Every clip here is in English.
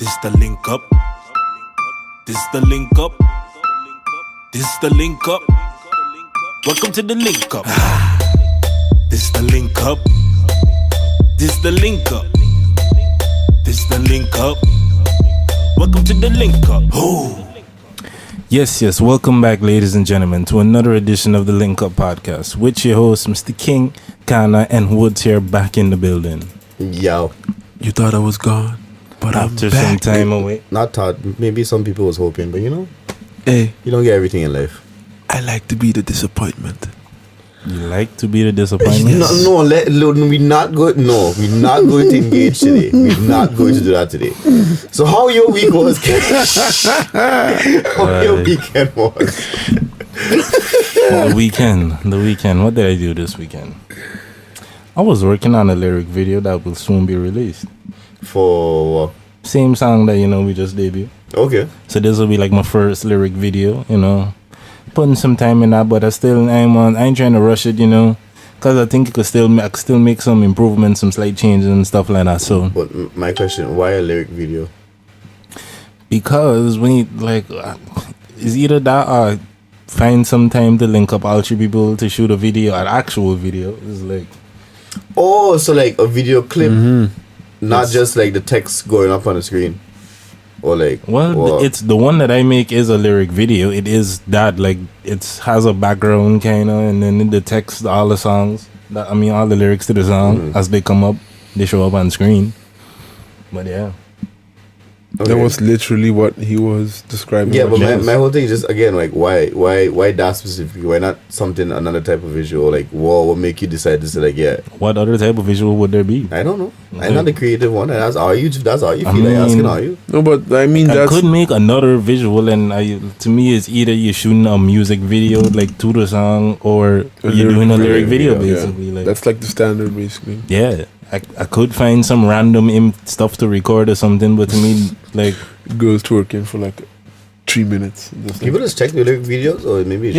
This the link up. This the link up. This the link up. Welcome to the link up. This the link up. This the link up. This the link up. Welcome to the link up. Oh. Yes, welcome back, ladies and gentlemen, to another edition of the Link Up Podcast with your host, Mr. King, Kana, and Woods here back in the building. Yo. You thought I was gone, but after I'm back. some time away. Not thought, maybe some people was hoping, but you know, Hey, you don't get everything in life. I like to be the disappointment. You like to be the disappointment? Yes. We're not going to engage today. We're not going to do that today. So how your week was, Ken? How your weekend was? The weekend. What did I do this weekend? I was working on a lyric video that will soon be released. For what? Same song that, we just debuted. Okay. So this will be like my first lyric video, Putting some time in that, but I ain't trying to rush it, because I think I could still make some improvements, some slight changes and stuff like that. So, but my question, why a lyric video? Because when it's either that or find some time to link up all three people to shoot a video, an actual video. It's like, oh, so like a video clip, not just like the text going up on the screen. Or like, it's the one that I make is a lyric video. It is that, it has a background kind of, and then the text, all the songs, all the lyrics to the song as they come up, they show up on screen. But yeah, That was literally what he was describing. Yeah, but my whole thing is just, again, like, why that specifically? Why not another type of visual? Like, what make you decide to say, like, yeah? What other type of visual would there be? I don't know. I'm not the creative one. That's all you feel like asking, are you? No, but I mean, I could make another visual, and to me, it's either you're shooting a music video, like, to the song, or you're doing a lyric video, basically. Yeah. Like, that's like the standard, basically. Yeah. I could find some random stuff to record or something, but to me, like, girls twerking for like 3 minutes. People just check the lyric videos, or maybe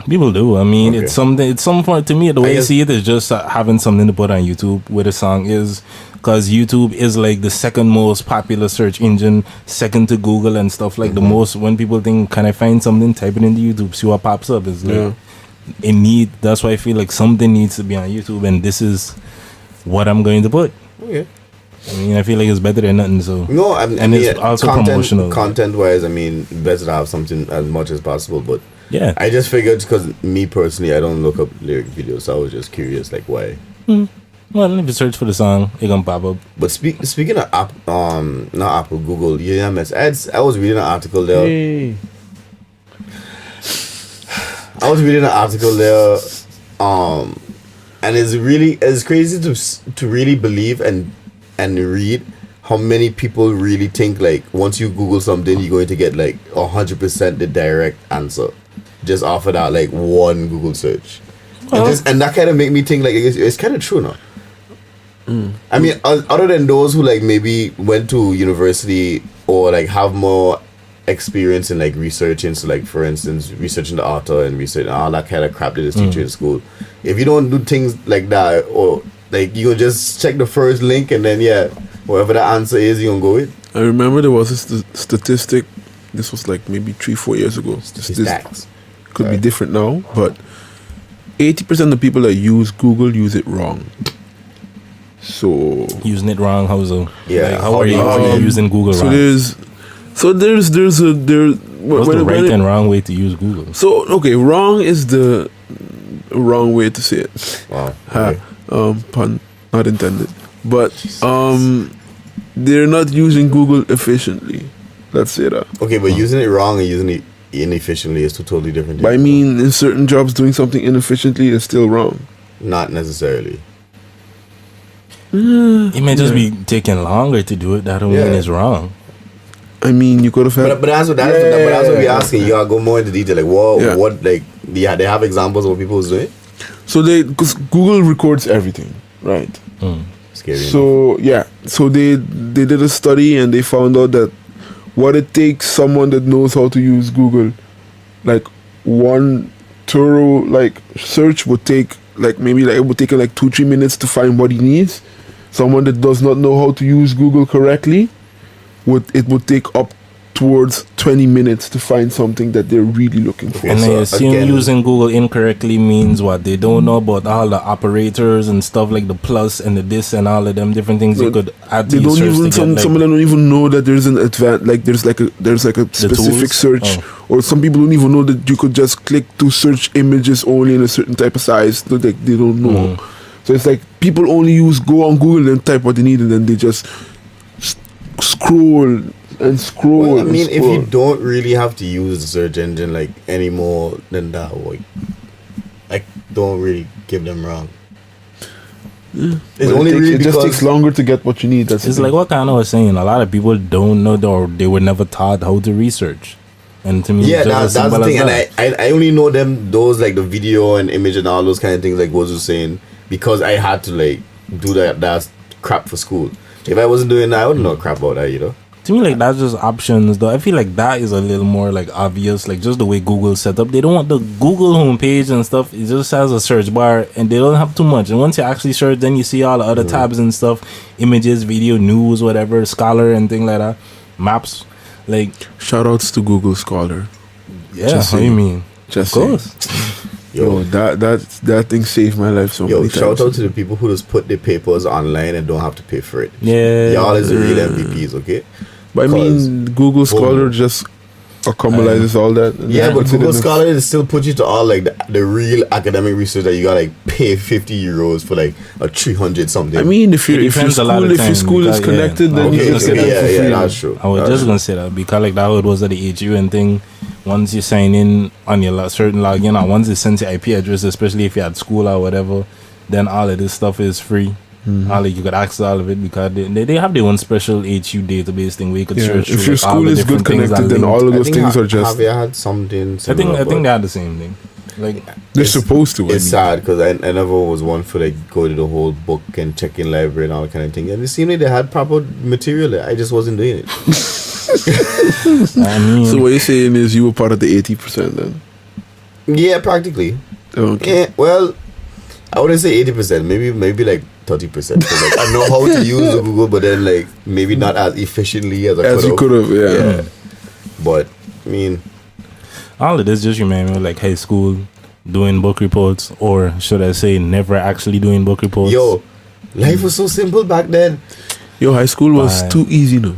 people do. It's something. It's some point to me. The way I see it is just having something to put on YouTube where the song is, because YouTube is like the second most popular search engine, second to Google and stuff. Like the most, when people think, can I find something, type it into YouTube, see what pops up. It's like that's why I feel like something needs to be on YouTube, and this is what I'm going to put. Okay. I feel like it's better than nothing. So no, it's also promotional. Content-wise, better to have something as much as possible. But yeah, I just figured, because me personally, I don't look up lyric videos. So I was just curious, like, why? Well, if you search for the song, it gonna pop up. But speaking of not Apple, Google, I was reading an article there. Hey. I was reading an article there, and it's crazy to really believe and read how many people really think, like, once you Google something, you're going to get like 100% the direct answer just off of that, like, one Google search. And that kind of make me think, like, it's kind of true now. Other than those who, like, maybe went to university or, like, have more experience in, like, researching, so, like, for instance, researching the author and researching all that kind of crap that is teaching in school. If you don't do things like that, or like, you can just check the first link and then whatever the answer is, you gonna go with. I remember there was a statistic. This was like maybe 3-4 years ago. This could be different now, but 80% of people that use Google use it wrong. So using it wrong, how so? Yeah. Like, how are you using Google wrong? What's the right and wrong way to use Google? So wrong is the wrong way to say it. Wow. Okay. Pun not intended. But they're not using Google efficiently. Let's say that. Okay, but using it wrong and using it inefficiently is two totally different things. But in certain jobs, doing something inefficiently is still wrong. Not necessarily. It may just be taking longer to do it. That don't mean it's wrong. You could have had. But that's what we're asking. You gotta go more into detail. Like, what, like, they have examples of what people was doing. So because Google records everything, right? Scary. So so they did a study and they found out that what it takes someone that knows how to use Google, like, one thorough, like, search would take, like, maybe, like, it would take 2-3 minutes to find what he needs. Someone that does not know how to use Google correctly it would take up towards 20 minutes to find something that they're really looking for. And I So, assume again- using Google incorrectly means what? They don't know about all the operators and stuff like the plus and the this and all of them different things you No, could add to They your don't search even to some get, some of them don't even know that there's an there's like a specific tools? search, Oh. or some people don't even know that you could just click to search images only in a certain type of size. So they don't know. So it's like people only go on Google and type what they need, and then they just scroll and scroll. Well, I and mean, if scroll. you don't really have to use the search engine like any more than that, like, I don't really give them wrong. It's But only really it just because takes longer to get what you need. That's the It's thing. like what Kana was saying. A lot of people don't know or they were never taught how to research. And to me, yeah, it's just as that's the simple thing, as and that. I only know those like the video and image and all those kind of things like Woz was saying because I had to like do that crap for school. If I wasn't doing that, I wouldn't know crap about that, you know. To me, like that's just options, though. I feel like that is a little more like obvious, like just the way Google's set up. They don't want the Google homepage and stuff. It just has a search bar, and they don't have too much. And once you actually search, then you see all the other tabs and stuff, images, video, news, whatever, Scholar and thing like that, maps. Like, Shout outs to Google Scholar. yeah, Just how you saying. mean? Just Of course. Yo, that thing saved my life so Yo, many shout times. out to the people who just put their papers online and don't have to pay for it. Yeah. Y'all is the real MVPs, okay? But I mean, Google Scholar Boom. just accumulates all that. and Yeah, but puts it Google in the- Scholar it still puts you to all like the real academic research that you gotta like pay €50 for like a 300 something. I mean, if your depends a lot of if your times school is because, connected, yeah. then Okay, you just okay, get it for free. that's true. I was That's just true. gonna say that because like that was at the HU and thing. Once you sign in on your certain login, or once it sends your IP address, especially if you're at school or whatever, then all of this stuff is free. All of, you could access all of it because they have their own special HU database thing where you could Yeah, search. if through, your like, all school the is good different things connected, that then link. all of I those think things are just. Javier had something I similar. think but they had the same thing. Like They're supposed to. I it's mean. sad because I never was one for like go to the whole book and check in library and all that kind of thing. And it seemed like they had proper material there. I just wasn't doing it. I mean, So what you're saying is you were part of the 80% then? Yeah, practically. Okay. Yeah, well, I wouldn't say 80%. Maybe like 30%. So, like, I know how to use the Google, but then like maybe not as efficiently as I As you could have, yeah. Yeah. But I mean, all of this just remind me of like high school doing book reports, or should I say, never actually doing book reports. yo, life was so simple back then. Yo, high school was Bye. too easy, no?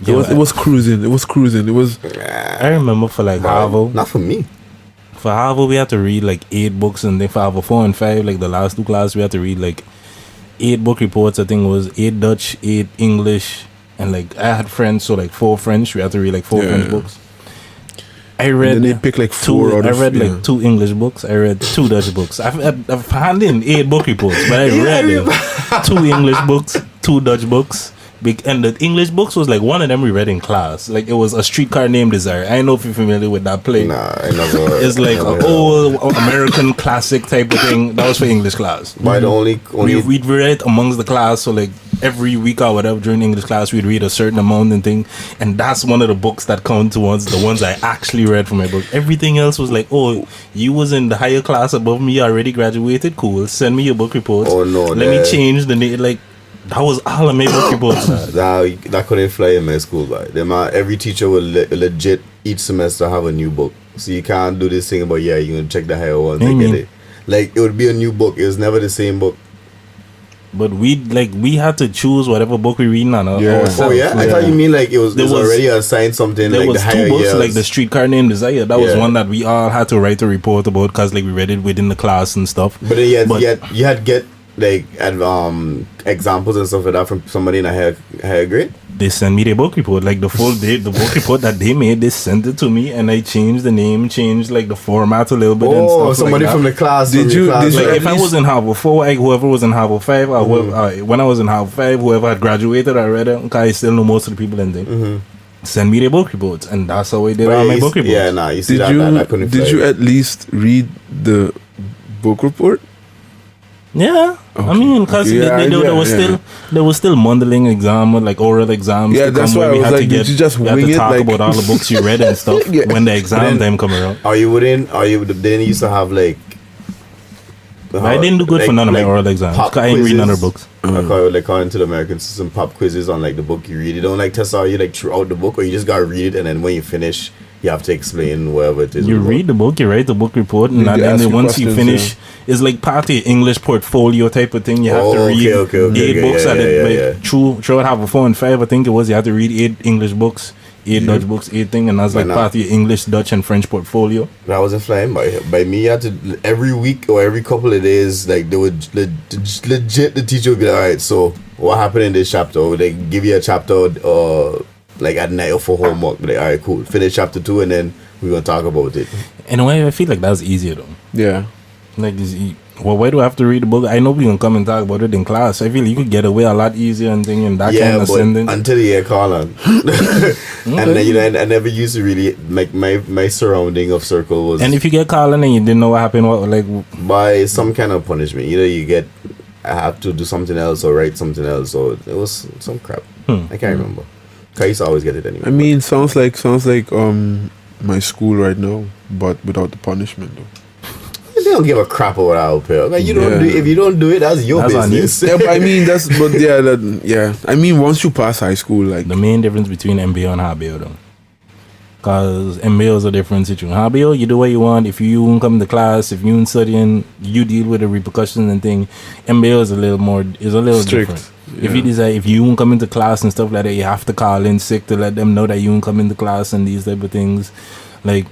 It Yo, was cruising. It was cruising. It was I remember for like Harvard. Not for me. For Harvard, we had to read like 8 books, and then for Harvard 4 and 5, like the last 2 classes, we had to read like 8 book reports. I think it was 8 Dutch, 8 English, and like I had friends, so like 4 French. We had to read like 4 Yeah. French books. I and read then they pick like 4 two. out I of read yeah. like 2 English books. I read 2 Dutch books. I've handed in 8 book reports, but I read 2 English books, 2 Dutch books. And the English books was like one of them we read in class. Like it was A Streetcar Named Desire. I don't know if you're familiar with that play. Nah, I never. It's like never an heard of old American classic type of thing. That was for English class. it. But the only We'd read it amongst the class. So like every week or whatever during English class, we'd read a certain amount and thing. And that's one of the books that count towards the ones I actually read from my book. Everything else was like, oh, you was in the higher class above me, already graduated. Cool. Send me your book reports. Oh, no, Let me that- change the name. Like that was all of my book reports. that couldn't fly in my school, but every teacher will legit each semester have a new book. So you can't do this thing about you're gonna check the higher ones and get it. Like it would be a new book. It was never the same book. But we had to choose whatever book we read on Yeah. ourselves. Oh yeah? I thought you mean like it was There was- already assigned something There like was the 2 higher books, years. like The Streetcar Named Desire. That was Yeah. one that we all had to write a report about because like we read it within the class and stuff. But then But- you had get like examples and stuff like that from somebody in a higher grade. They sent me the book report, like the book report that they made. They sent it to me, and I changed the name, changed like the format a little bit. and Oh, stuff somebody like from that. the class. Did from your you- class, did you Like right? if I was in Harvard 4, like whoever was in Harvard 5, or whoever, when I was in Harvard 5, whoever had graduated already, okay, I still know most of the people and thing. Send me the book reports, and that's how I did all my book reports. Yeah, nah, you see Did that couldn't you fly. at least read the book report? Yeah, I Okay. mean, because Okay, yeah, there was still modeling exam, like oral exams. Yeah, to that's come why where I we was had like, to did you just we had wing to it, talk like- about all the books you read and stuff Yeah. when the exam Then- time come around. They didn't used to have like But I didn't do good for none of my oral exams. pop 'Cause I didn't read none of quizzes. books. According to the American system, pop quizzes on like the book you read. You don't like test out you like throughout the book, or you just gotta read it, and then when you finish, you have to explain whatever it is. You read the book, you write the book report, and They ask then you once you questions, finish, it's like part of your English portfolio type of thing. You have to Oh, read okay, 8 books yeah, at yeah, it. yeah, Like through half a 4 and 5, I think it was. You have to read 8 English books, 8 Dutch books, 8 thing, and that's like Why not? part of your English, Dutch, and French portfolio. That wasn't flying by me. You had to every week or every couple of days, like they would legit. The teacher would be like, "All right, so what happened in this chapter?" Or they give you a chapter, like at night or for homework. Be like, "All right, cool. Finish chapter 2, and then we're gonna talk about it." In a way, I feel like that's easier though. Yeah. Like, well, why do I have to read the book? I know we can come and talk about it in class. I feel like you could get away a lot easier and thing and that Yeah, kind of but sentence. until the year call on, and then I never used to really like my surrounding of circle was And if you get called and you didn't know what happened, what like by some kind of punishment. Either you get I have to do something else or write something else, or it was some crap. I can't remember. 'Cause I used to always get it anyway. I mean, sounds like my school right now, but without the punishment though. They don't give a crap about our pay. Like, you don't Yeah. do if you don't do it, that's your That's on you. business. Yeah, but I mean yeah. I mean, once you pass high school, like the main difference between MBO and HBO though. Cause MBO is a different situation. HBO, you do what you want. If you won't come to class, if you ain't studying, you deal with the repercussions and thing. MBO is a little Strict. different. If you decide if you won't come into class and stuff like that, you have to call in sick to let them know that you won't come into class and these type of things. Like,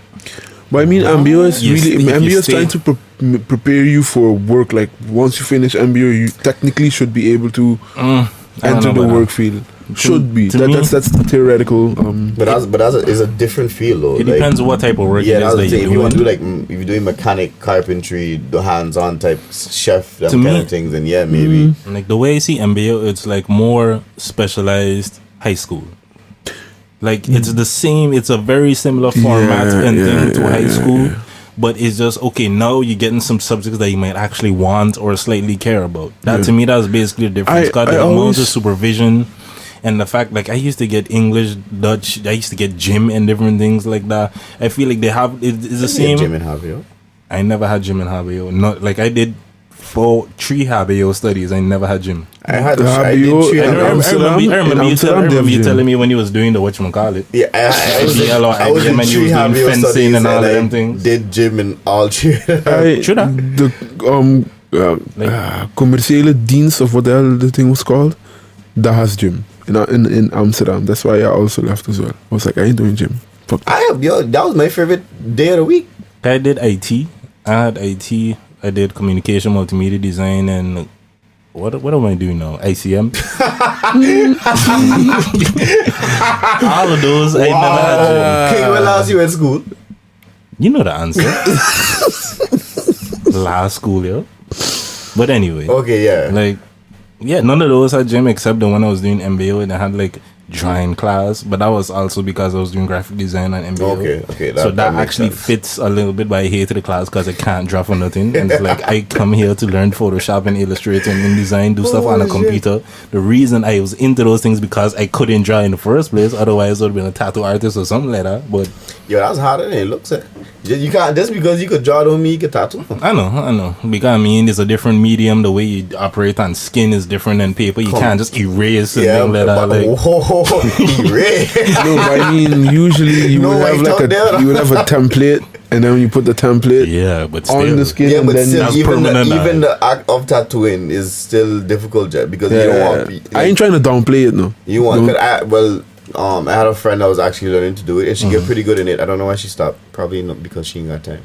but I mean, MBO is Yes, really if you MBO is stay- trying to prepare you for work. Like once you finish MBO, you technically should be able to I don't enter know the about work that. field. Should be. to me- That's theoretical. But it's a different field though. it Like, depends what type of work yeah, it that's is the that thing. you're If you want to doing. do like if you're doing mechanic, carpentry, the hands-on type chef, that To kind me- of things, then yeah, maybe. Like the way I see MBO, it's like more specialized high school. Like it's the same. It's a very similar format and thing to high school, but it's just okay. Now you're getting some subjects that you might actually want or slightly care about. That to me, that's basically the difference. Got the amount of supervision and the fact, like I used to get English, Dutch. I used to get gym and different things like that. I feel like they have it's the same. Jim and Javier. I never had gym in HBO. Not like I did 3 HBO studies. I never had gym. I HBO, did in three. Amsterdam, I remember in you Amsterdam, they have you gym. telling me when you was doing the whatchamacallit. Yeah, I was in, DLO, I was in IBM, and you three was doing Javier fencing studies and all of I them things. did gym in all three. Should I? The commerciële dienst of what the hell the thing was called, that has gym in Amsterdam. That's why I also left as well. I was like, I ain't doing gym. Fuck that. That was my favorite day of the week. I did IT. I had IT. I did communication, multimedia design, and what am I doing now? ICM. All of those I never had gym. King, when last you at school? You know the answer. Last school, yo. But anyway. Okay, yeah. Like, yeah, none of those had gym except the one I was doing MBO and I had like drawing class, but that was also because I was doing graphic design and MBO. Okay, so that makes actually sense. fits a little bit, but I hated the class because I can't draw for nothing. And it's like I come here to learn Photoshop and Illustrator and InDesign, do stuff on a computer. The reason I was into those things because I couldn't draw in the first place. Otherwise, I would have been a tattoo artist or something like that. But Yo, that's harder than it looks. You can't just because you could draw don't mean you can tattoo. I know. Because I mean, it's a different medium. The way you operate on skin is different than paper. You can't just erase and things like that. Like, Ray. No, but I mean, usually you No would have white like out there. you would have a template, and then when you put the template yeah, but on still. the skin, Yeah, and but then still, that's even permanent, the act of tattooing is still difficult, Jet, because you don't want. I ain't trying to downplay it, no. You want? No. I had a friend that was actually learning to do it, and she get pretty good in it. I don't know why she stopped. Probably not because she ain't got time.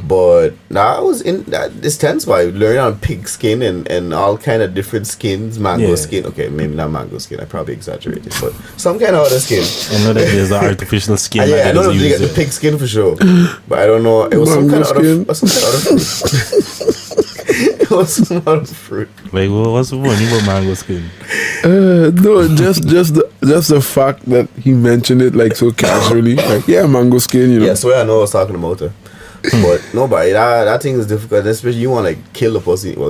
But I was in that. This tense by learning on pig skin and all kind of different skins, mango Yeah. skin. Okay, maybe not mango skin. I probably exaggerated, but some kind of other skin. I know that there's the artificial skin. Yeah, I that know is you get used. the pig skin for sure, but I don't know. It was some Mango kind of other. skin. Some kind of other fruit. It was some other fruit. Like, what's the funny about mango skin? No, just the fact that he mentioned it like so casually, like yeah, mango skin, you know. Yeah, so I know I was talking about her. But nobody, that thing is difficult, especially you want to like kill a person, but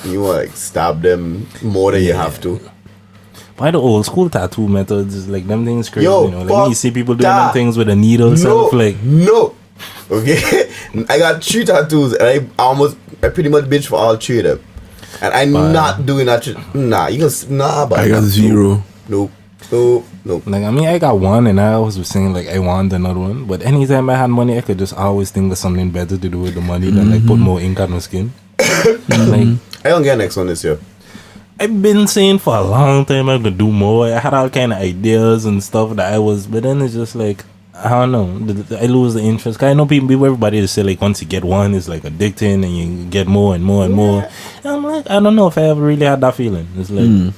you want to like stab them more than you have to. Why the old school tattoo methods is like them things crazy, Yo, you know? Like when you fuck see people doing that. them things with a needle, No, self like no, Okay, I got 3 tattoos, and I pretty much bitch for all 3 of them. And I'm not doing that shit. Nah, you can but I got 0. Nope. Like, I mean, I got one, and I always was saying like I want another one. But anytime I had money, I could just always think of something better to do with the money than like put more ink on my skin. Like, I don't get next one this year. I've been saying for a long time I'm gonna do more. I had all kind of ideas and stuff that but then it's just like, I don't know, I lose the interest. 'Cause I know everybody just say like once you get one, it's like addicting and you get more and more and more. And I'm like, I don't know if I ever really had that feeling. It's like,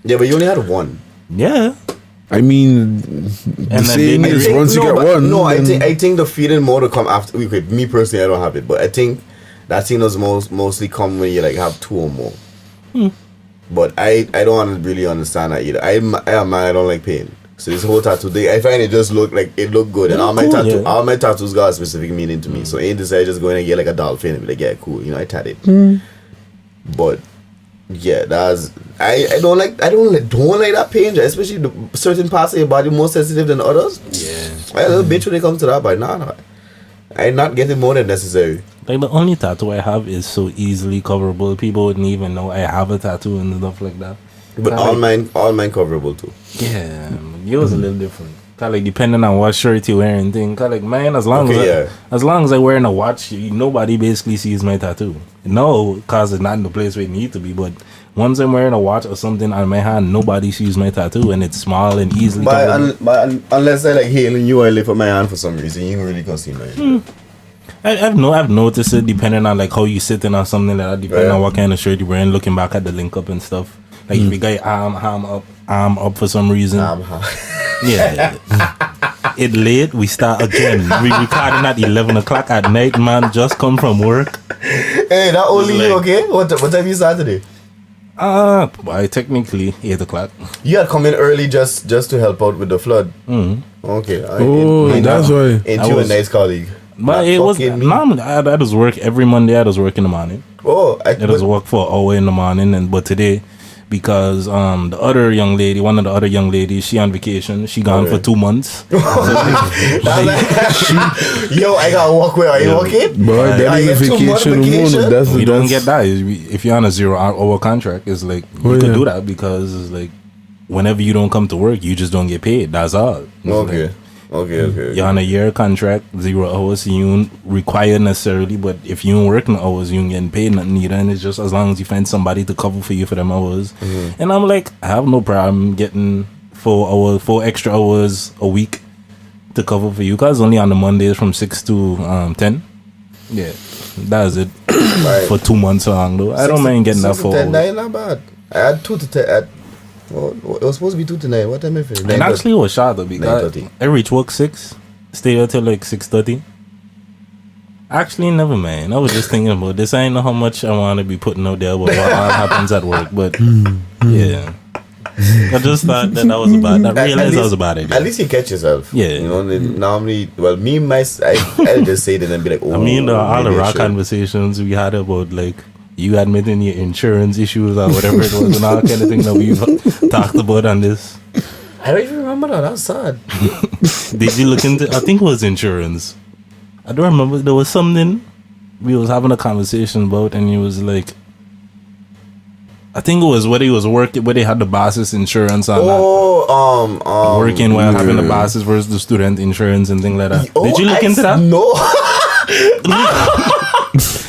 Yeah, but you only had one. yeah. I mean, the saying then is once you get one. No, I then- think the feeling more to come after. Okay, me personally, I don't have it, but I think that thing does mostly come when you like have 2 or more. But I don't really understand that either. I don't like pain. So this whole tattoo thing, I find it just look good, and all my tattoos got a specific meaning to me. So ain't this I just go in and get like a dolphin and be like, yeah, cool, I tat it. But yeah, I don't like that pain, especially the certain parts of your body more sensitive than others. Yeah. I a little bitch when it comes to that, but nah, I'm not getting more than necessary. Like the only tattoo I have is so easily coverable. People wouldn't even know I have a tattoo and stuff like that. But all mine coverable too. Yeah, yours a little different. Cause like depending on what shirt you wearing, thing. Cause like mine, as long as I wearing a watch, nobody basically sees my tattoo. No, cause it's not in the place where it need to be. But once I'm wearing a watch or something on my hand, nobody sees my tattoo, and it's small and easily. But unless I like hailing you, I lift up my hand for some reason, you really can't see mine. I've noticed it depending on like how you sitting or something like that, depending on what kind of shirt you're wearing. Looking back at the link up and stuff. Like if you got your arm up for some reason. Yeah. It late, we start again. We recording at 11 o'clock at night, man. Just come from work. Hey, that only you, okay? What time you start today? Well, technically 8 o'clock. You had come in early just to help out with the flood. Okay. That's why. Ain't you a nice colleague? But it was I just work every Monday. I just work in the morning. I just work for an hour in the morning, but today, because one of the other young ladies, she on vacation. She gone for 2 months. Yo, I gotta walk where? Are you okay? But that is a vacation. You don't get that. If you're on a 0-hour contract, it's like you could do that because it's like whenever you don't come to work, you just don't get paid. That's all. Okay. You're on a year contract, 0 hours, so you don't require necessarily, but if you don't work no hours, you don't get paid nothing either, and it's just as long as you find somebody to cover for you for them hours. And I'm like, I have no problem getting 4 extra hours a week to cover for you, because only on the Mondays from 6 to 10. Yeah, that's it. For 2 months long though. I don't mind getting that 4 hours. 10, not bad. I had 2 to 10. It was supposed to be 2 to 9. What time I finished? And actually it was short though, because 9:30. I reach work 6, stay there till like 6:30. Actually, never mind. I was just thinking about this. I didn't know how much I want to be putting out there about what all happens at work, but yeah. I just thought that was a bad. I realized that was a bad idea. At least you catch yourself. Yeah. Normally, well, I'll just say it and then be like, oh. I mean, all the maybe I raw should. conversations we had about like you admitting your insurance issues or whatever it was, and all kind of thing that we've talked about on this. I don't even remember that. That's sad. Did you look into? I think it was insurance. I don't remember. There was something we was having a conversation about, and he was like, I think it was where he was working, where they had the boss's insurance on that. Working while having the boss's versus the student insurance and things like that. Did you look into that? No.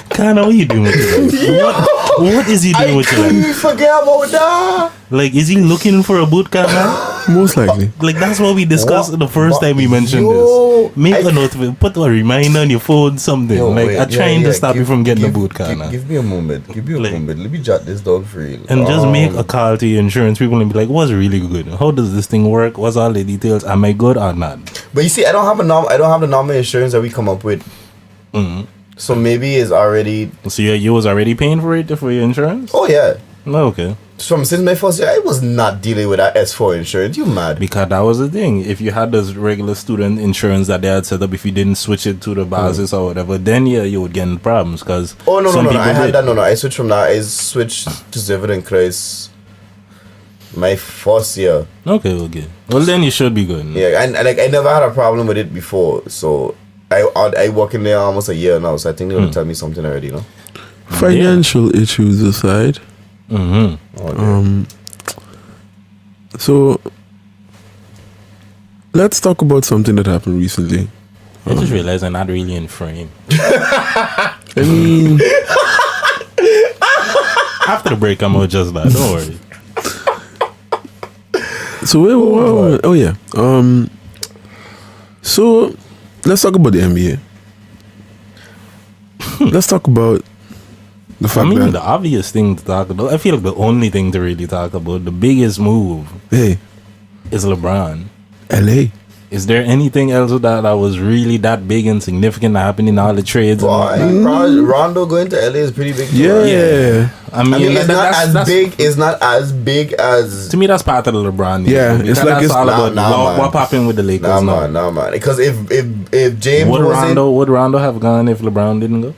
Kana, what are you doing with your life? What is he doing with your life? I forget about that. Like, is he looking for a boot, Kana? Most likely. Like, that's what we discussed the first time we mentioned this. Make a note, put a reminder on your phone, something. I'm trying to stop you from getting a boot, Kana. Give me a moment. Let me jot this down for you. And just make a call to your insurance people and be like, what's really good? How does this thing work? What's all the details? Am I good or not? But you see, I don't have the normal insurance that we come up with. So maybe it's already. So you was already paying for it for your insurance? Oh yeah. No, okay. Since my first year, I was not dealing with that S4 insurance. You mad? Because that was the thing. If you had this regular student insurance that they had set up, if you didn't switch it to the basis or whatever, then you would get in problems. Cause no. I had that. No. I switched from that. I switched to Zevin Kreis my first year. Okay. Well, then you should be good. Yeah, and like I never had a problem with it before, so I work in there almost a year now, so I think they're gonna tell me something already, you know. Financial issues aside, Okay. so let's talk about something that happened recently. I just realized I'm not really in frame. I mean, After the break, I'm gonna adjust that. Don't worry. so oh yeah, so let's talk about the NBA. Let's talk about the I fact mean, the that obvious thing to talk about, I feel like the only thing to really talk about, the biggest move hey, is LeBron. LA. Is there anything else that was really that big and significant that happened in all the trades? And all Why? that? Rondo going to LA is pretty big. Too, Yeah. right? I mean, I mean, it's not that's- as that's- big. It's not as big as. To me, that's part of the LeBron. News, Yeah, because it's like that's it's- all about man. what happened with the Lakers. Nah, man. Because if James Would wasn't, Rondo have gone if LeBron didn't go?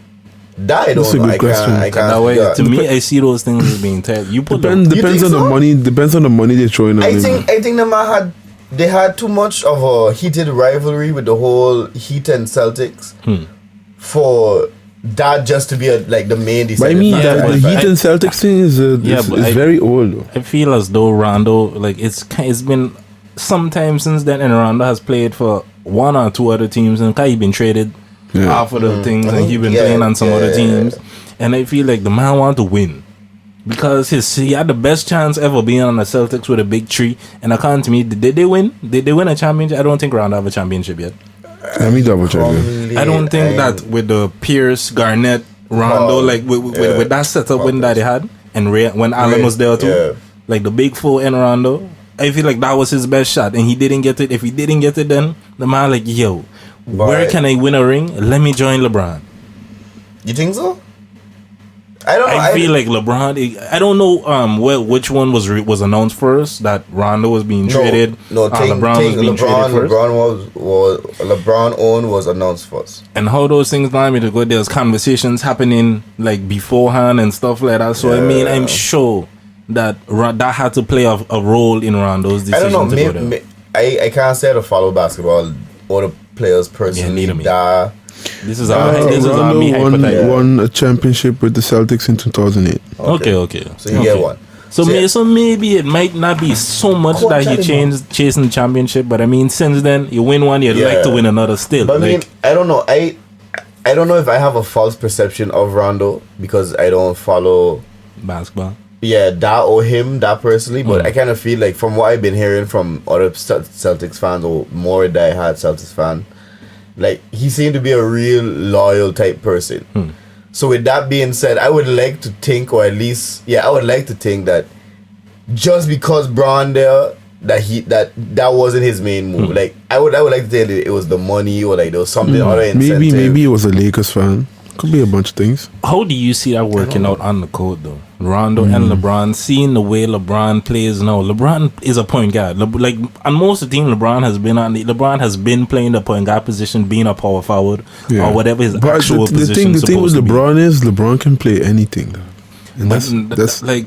that I That's don't a know. good question. I can't. That way, figure out. to me, I see those things as being tight. You put Depends You on think the so? money. Depends on the money they're throwing at I him. think the man had too much of a heated rivalry with the whole Heat and Celtics for that just to be like the main But I deciding mean, factor. the Heat and Celtics thing is very old though. I feel as though Rondo, like it's been some time since then, and Rondo has played for one or two other teams, and he's been traded off of the things, and he's been playing on some other teams. And I feel like the man want to win because he had the best chance ever being on the Celtics with a big tree. And according to me, did they win? Did they win a championship? I don't think Rondo have a championship yet. Let me double check it. I don't think that with the Pierce, Garnett, Rondo, like with that setup when that they had, and when Allen was there too, like the big four and Rondo, I feel like that was his best shot, and he didn't get it. If he didn't get it, then the man like, yo, where can I win a ring? Let me join LeBron. You think so? I don't know. I feel like LeBron. I don't know which one was announced first, that Rondo was being traded. LeBron was being traded first. LeBron own was announced first. And how those things now, I mean, there's conversations happening like beforehand and stuff like that. So I mean, I'm sure that that had to play a role in Rondo's decision. I don't know. To go there. I can't say I don't follow basketball or the players personally. neither me. That This is our me Rondo hypothetical. won a championship with the Celtics in 2008. Okay. So you get one. So maybe it might not be so much that he chasing the championship, but I mean, since then you win one, you'd like to win another still. But I mean, I don't know. I don't know if I have a false perception of Rondo because I don't follow basketball. Yeah, that or him, that personally. But I kind of feel like from what I've been hearing from other Celtics fans or more diehard Celtics fan, like he seemed to be a real loyal type person. So with that being said, I would like to think, or at least, I would like to think that just because Braun there, that wasn't his main move. Like I would like to think that it was the money or like there was something other incentive. Maybe he was a Lakers fan. Could be a bunch of things. How do you see that working out on the court though? Rondo and LeBron, seeing the way LeBron plays now. LeBron is a point guard. Like on most of the team, LeBron has been playing the point guard position, being a power forward or whatever his actual position. The thing with LeBron is LeBron can play anything, and that's like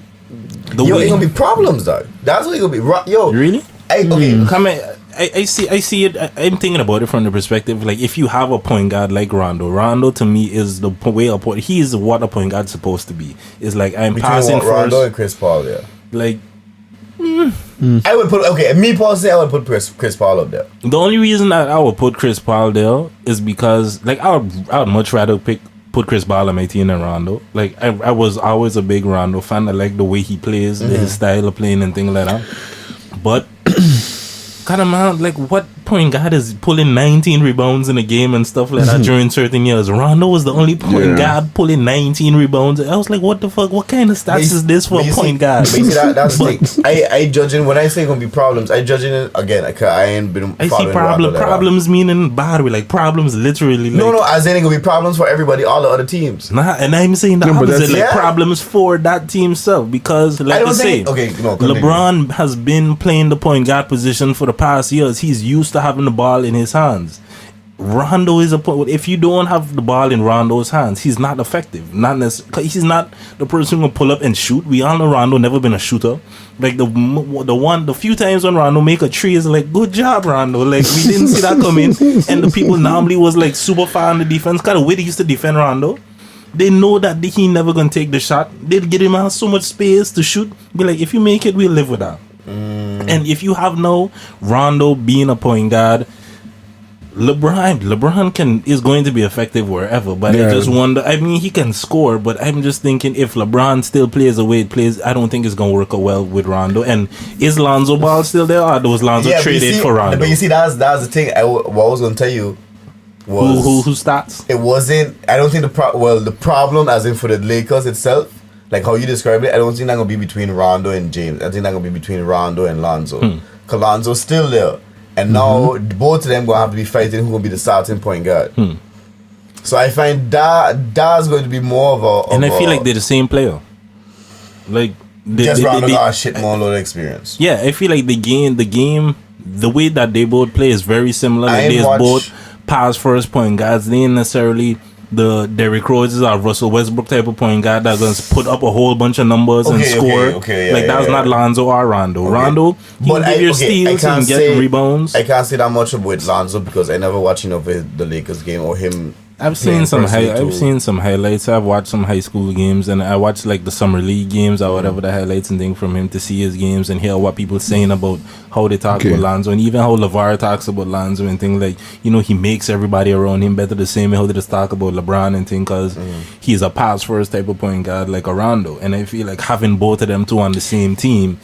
the Yo, way it's gonna be problems, dog. That's what it gonna be. Yo, really? Okay. Come here. I see it. I'm thinking about it from the perspective, like if you have a point guard like Rondo to me is the way a point. He is what a point guard's supposed to be. It's like I'm Between passing first. Rondo and Chris Paul, yeah. Like I would put me personally, I would put Chris Paul up there. the only reason that I would put Chris Paul there is because like I would much rather put Chris Paul on my team than Rondo. Like I was always a big Rondo fan. I like the way he plays, his style of playing and things like that. But kind of man, like what point guard is pulling 19 rebounds in a game and stuff like that during certain years? Rondo was the only point guard pulling 19 rebounds. I was like, what the fuck? What kind of stats is this for a point guard? But you see, that's the thing. I judging when I say gonna be problems. I judging it again. I ain't been. I see following Rondo like that. problems meaning bad with like problems literally. Like, No, as in it gonna be problems for everybody, all the other teams. Nah, and I'm saying the No, but opposite, that's- like problems for that team self because, like I don't say, think. Okay, no. Continue. LeBron has been playing the point guard position for the past years. He's used to having the ball in his hands. Rondo is a point. If you don't have the ball in Rondo's hands, he's not effective. Not necessarily. He's not the person who can pull up and shoot. We all know Rondo never been a shooter. Like the few times when Rondo make a three is like, good job, Rondo. Like we didn't see that coming. And the people normally was like super far on the defense. Kind of way they used to defend Rondo. They know that he never gonna take the shot. They'd get him out so much space to shoot. Be like, if you make it, we'll live with that. And if you have no Rondo being a point guard, LeBron is going to be effective wherever, but I just wonder. I mean, he can score, but I'm just thinking if LeBron still plays the way it plays, I don't think it's going to work out well with Rondo. And is Lonzo Ball still there, or those Lonzo traded for Rondo? But you see, that's the thing. What I was going to tell you was who starts? It wasn't. I don't think the problem, as in for the Lakers itself, like how you described it, I don't think that's going to be between Rondo and James. I think that's going to be between Rondo and Lonzo. Because Lonzo's still there. And now both of them gonna have to be fighting who will be the starting point guard. So I find that's going to be more of a. And I feel like they're the same player. Like Rondo got a shit more load of experience. Yeah, I feel like the game, the way that they both play is very similar. Like they're both pass first point guards. They ain't necessarily the Derrick Roses or Russell Westbrook type of point guard that's going to put up a whole bunch of numbers and score. That's not Lonzo or Rondo. Rondo, he can give your steals and get rebounds. I can't say that much about Lonzo because I never watched enough of the Lakers game or him. I've seen some highlights. I've watched some high school games, and I watched like the summer league games or whatever the highlights and thing from him to see his games and hear what people saying about how they talk about Lonzo, and even how LeVar talks about Lonzo and things like, he makes everybody around him better, the same way how they just talk about LeBron and things, because he's a pass first type of point guard like a Rondo. And I feel like having both of them two on the same team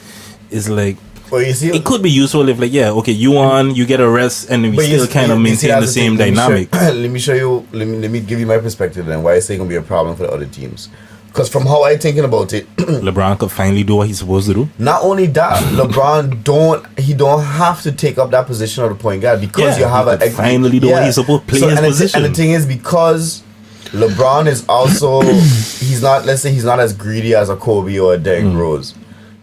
is like, well, you see, it could be useful if you get a rest and we still kind of maintain the same dynamic. Let me show you. Let me give you my perspective then why I say it's gonna be a problem for the other teams. Because from how I thinking about it, LeBron could finally do what he's supposed to do. Not only that, LeBron don't have to take up that position of the point guard because you have finally do what he's supposed to play his position. And the thing is, because LeBron is also he's not as greedy as a Kobe or a Derrick Rose.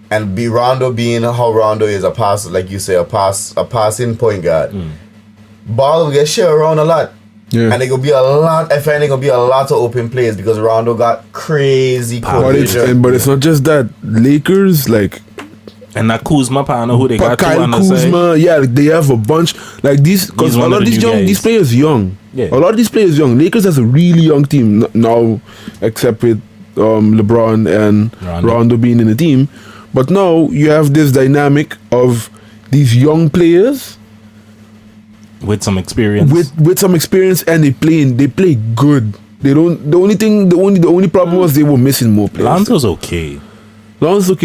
And Rondo being how Rondo is a pass, like you say, a passing point guard. Ball will get shared around a lot. Yeah. And it will be a lot. I find it gonna be a lot of open plays because Rondo got crazy coverage. But it's not just that. Lakers and that Kuzma partner who they got Kyle on the Kuzma, side. They have a bunch like these because a lot of these players young. Yeah. A lot of these players young. Lakers has a really young team now, except with LeBron and Rondo being in the team. But now you have this dynamic of these young players with some experience. With some experience, and they play good. They don't. The only problem was they were missing more players. Lonzo's okay,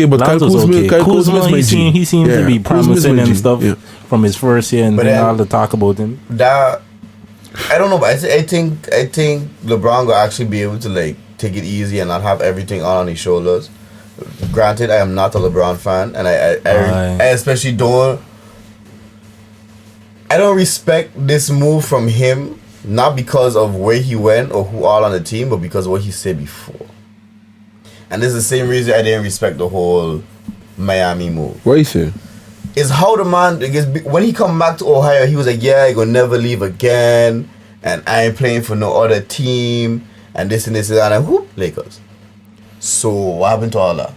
but Kyle Kuzma he seems to be promising and stuff from his first year, and then all the talk about him. That I don't know, but I think LeBron will actually be able to take it easy and not have everything on his shoulders. Granted, I am not a LeBron fan, and I especially don't respect this move from him, not because of where he went or who all on the team, but because of what he said before. And this is the same reason I didn't respect the whole Miami move. What you say? Is how the man, when he come back to Ohio, he was like, I gonna never leave again, and I ain't playing for no other team, and this and this and that, and whoop, Lakers. So what happened to all that?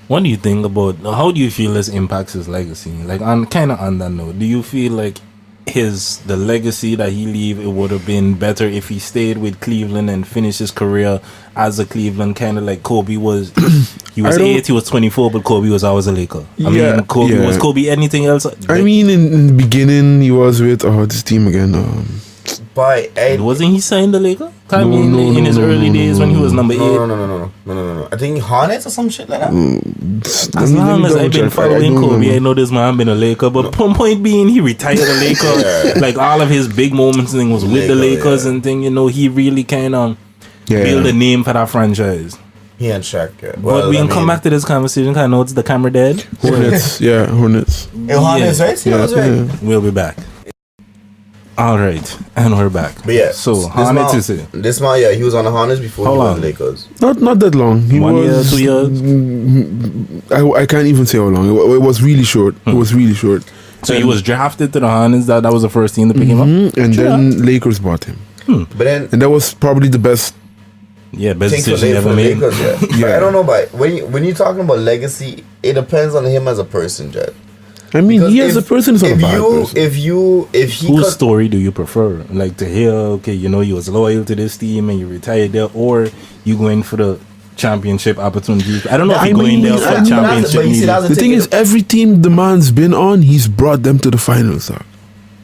What do you think about? How do you feel this impacts his legacy? Like on that note, do you feel like the legacy that he leave, it would have been better if he stayed with Cleveland and finished his career as a Cleveland, kind of like Kobe was? He was 8, he was 24, but Kobe was always a Laker. Was Kobe anything else? I mean, in the beginning, he was with this team again. Wasn't he signed the Laker? In his early days when he was number 8. No. I think Hornets or some shit like that. As long as I've been following Kobe, I know this man been a Laker. But point being, he retired a Laker. Like all of his big moments and thing was with the Lakers and thing. He really kind of built a name for that franchise. He and Shaq. But we can come back to this conversation. I know it's the camera dead. Hornets, Hornets. Hornets, right? Yeah, was right. We'll be back. All right, and we're back. But so Hornets is it? This man, he was on the Hornets before he was the Lakers. Not that long. He 1 year, 2 years. I can't even say how long. It was really short. It was really short. So he was drafted to the Hornets. That was the first team to pick him up. And then Lakers bought him. But then And that was probably the best. Yeah, best things for decision he ever the made. Lakers, yeah. But I don't know, but when you're talking about legacy, it depends on him as a person, Jed. I mean, Because he as a person is not a bad person. if he Whose could, story do you prefer? Like to hear, okay, you know, you was loyal to this team and you retired there, or you going for the championship opportunity? I don't know if you're going there for championship. but you see, that's The thing is, every team the man's been on, he's brought them to the finals. Sir.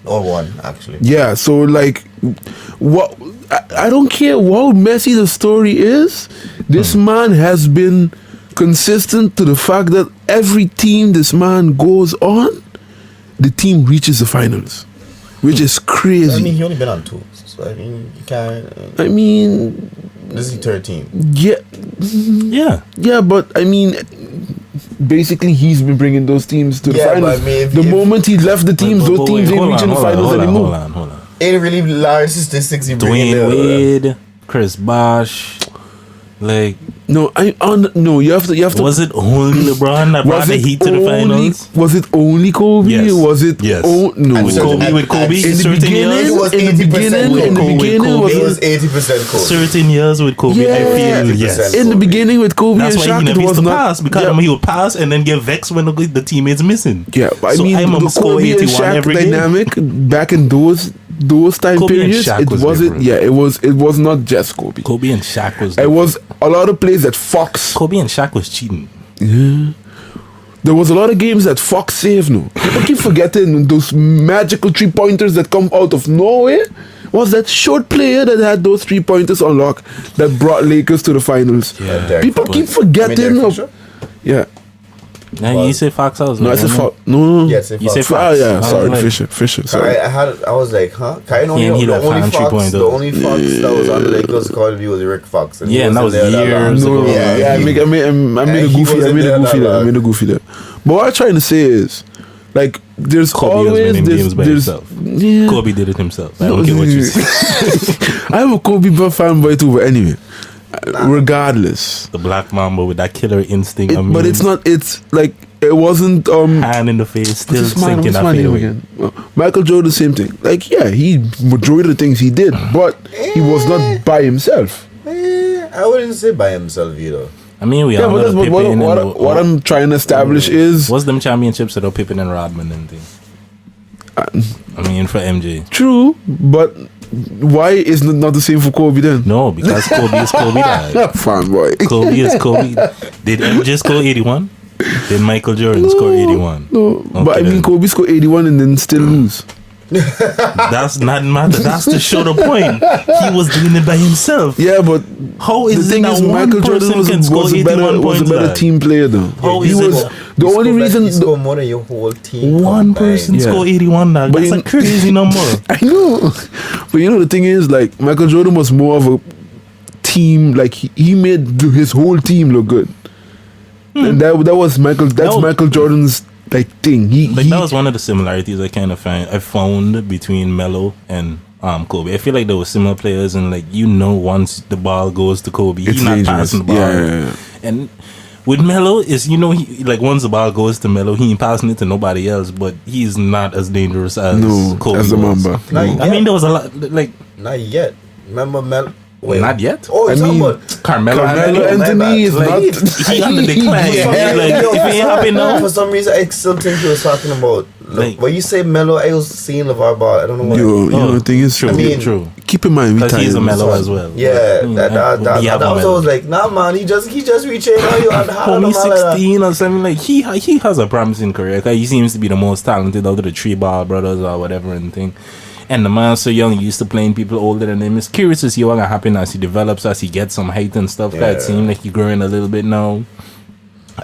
or one actually. Yeah, so like, what? I don't care how messy the story is. This man has been consistent to the fact that every team this man goes on, the team reaches the finals, which is crazy. I mean, he only been on 2, so I mean, you can't. I mean, This is 13. Yeah. yeah, but I mean, basically he's been bringing those teams to the Yeah, but finals. I mean, The moment he left the teams, those teams ain't reaching the finals anymore. Hold on. Ain't really large statistics. He bringing Dwayne there, Wade, Chris Bosh, like, No, no. You have to. was it only LeBron that brought the Heat to the finals? Was it only Kobe? Yes. Was it? Yes. No. And With certain- Kobe, with Kobe, in the certain beginning, years, It was in the 80% beginning, with in the Kobe. beginning, It was was 80% Kobe. certain years with Kobe, Yeah. I feel 80%. yes. in the beginning with Kobe That's and why he Shaq. never It used was to not pass because yeah, he would pass and then get vexed when the teammate's missing. yeah, but I So mean, I'm a the score Kobe and 81 Shaq every game. dynamic back in those time Kobe and periods, Shaq it was wasn't. different. Yeah, it was not just Kobe. Kobe and Shaq was. It was a lot of plays that Fox. Kobe and Shaq was cheating. There was a lot of games that Fox saved. No, people keep forgetting those magical 3-pointers that come out of nowhere. Was that short player that had those 3-pointers on lock that brought Lakers to the finals? Yeah. Derek People Fisher. keep forgetting. Derek of, Fisher? yeah, Now you say Fox House. no, I said Fox. No, Yes, if You say Fox. Ah, Fox. yeah, I was sorry, like- Fisher. Sorry. I was like, huh? I know He ain't hit the a only fan Fox, 3-pointer. the only Fox that was on the Lakers call of was Rick Fox. And he Yeah, and that wasn't was there that long. years ago. Yeah, I made a he goofy. I wasn't made a there goofy that there. I long. made a goofy there. But what I'm trying to say is, like, there's Kobe was always winning games by there's himself. yeah. Kobe did it himself. I don't care what you say. I'm a Kobe fanboy too, but anyway, regardless. The Black Mamba with that killer instinct. But it's not. It's like it wasn't. hand in the face, still What's sinking what's that my name fadeaway. again? Michael Jordan, same thing. Like, yeah, he majority of the things he did, but he was not by himself. I wouldn't say by himself either. I mean, we Yeah, all but know that's the what, Pippen what, and what, what I'm trying to establish is what's them championships that are Pippen and Rodman and thing. I mean, for MJ. true, but why is it not the same for Kobe then? No, because Kobe is Kobe. Dad. Fanboy. Kobe is Kobe. Did MJ score 81? Did Michael Jordan score 81? No, but I then. mean, Kobe scored 81 and then still lose. That's not matter. That's to show the point. He was doing it by himself. Yeah, but How the is it thing that is, one Michael person Jordan can score was a 81 better, points? better team player though. How he is was it? the only reason. you score more than your whole team. One person Yeah. score 81. Dog. But That's in- a crazy number. I know, but you know the thing is, like Michael Jordan was more of a team. Like he made his whole team look good, and that was Michael. That's was- Michael Jordan's like thing. Like that was one of the similarities I kind of found between Melo and Kobe. I feel like there were similar players, and like once the ball goes to Kobe, It's he's not dangerous. passing the ball. Yeah. And with Melo, is he like once the ball goes to Melo, he ain't passing it to nobody else. But he's not as dangerous as No, Kobe as the was. Mamba. Like, I mean, there was a lot like Not yet. Remember Mel? not yet. Oh, I you're talking mean, about Carmelo, Carmelo Anthony. Anthony is Like, not. he on the decline. Yeah. Like, if it ain't happen now, For some reason, I still think he was talking about. Like- When you say Melo, I was seeing LeVar Ball. I don't know what. You know the thing is, true, I mean, true. keep in mind we Because he's a tired. Melo as well. Yeah, But, that we have was a Melo. always like, nah, man, he just reached out. You had hard on Homie him, all of that. 16 or something, like he has a promising career. 'Cause he seems to be the most talented out of the three ball brothers or whatever and thing. And the man's so young, used to playing people older than him. It's curious to see what's gonna happen as he develops, as he gets some height and stuff. 'Cause it Yeah. seems like he's growing a little bit now.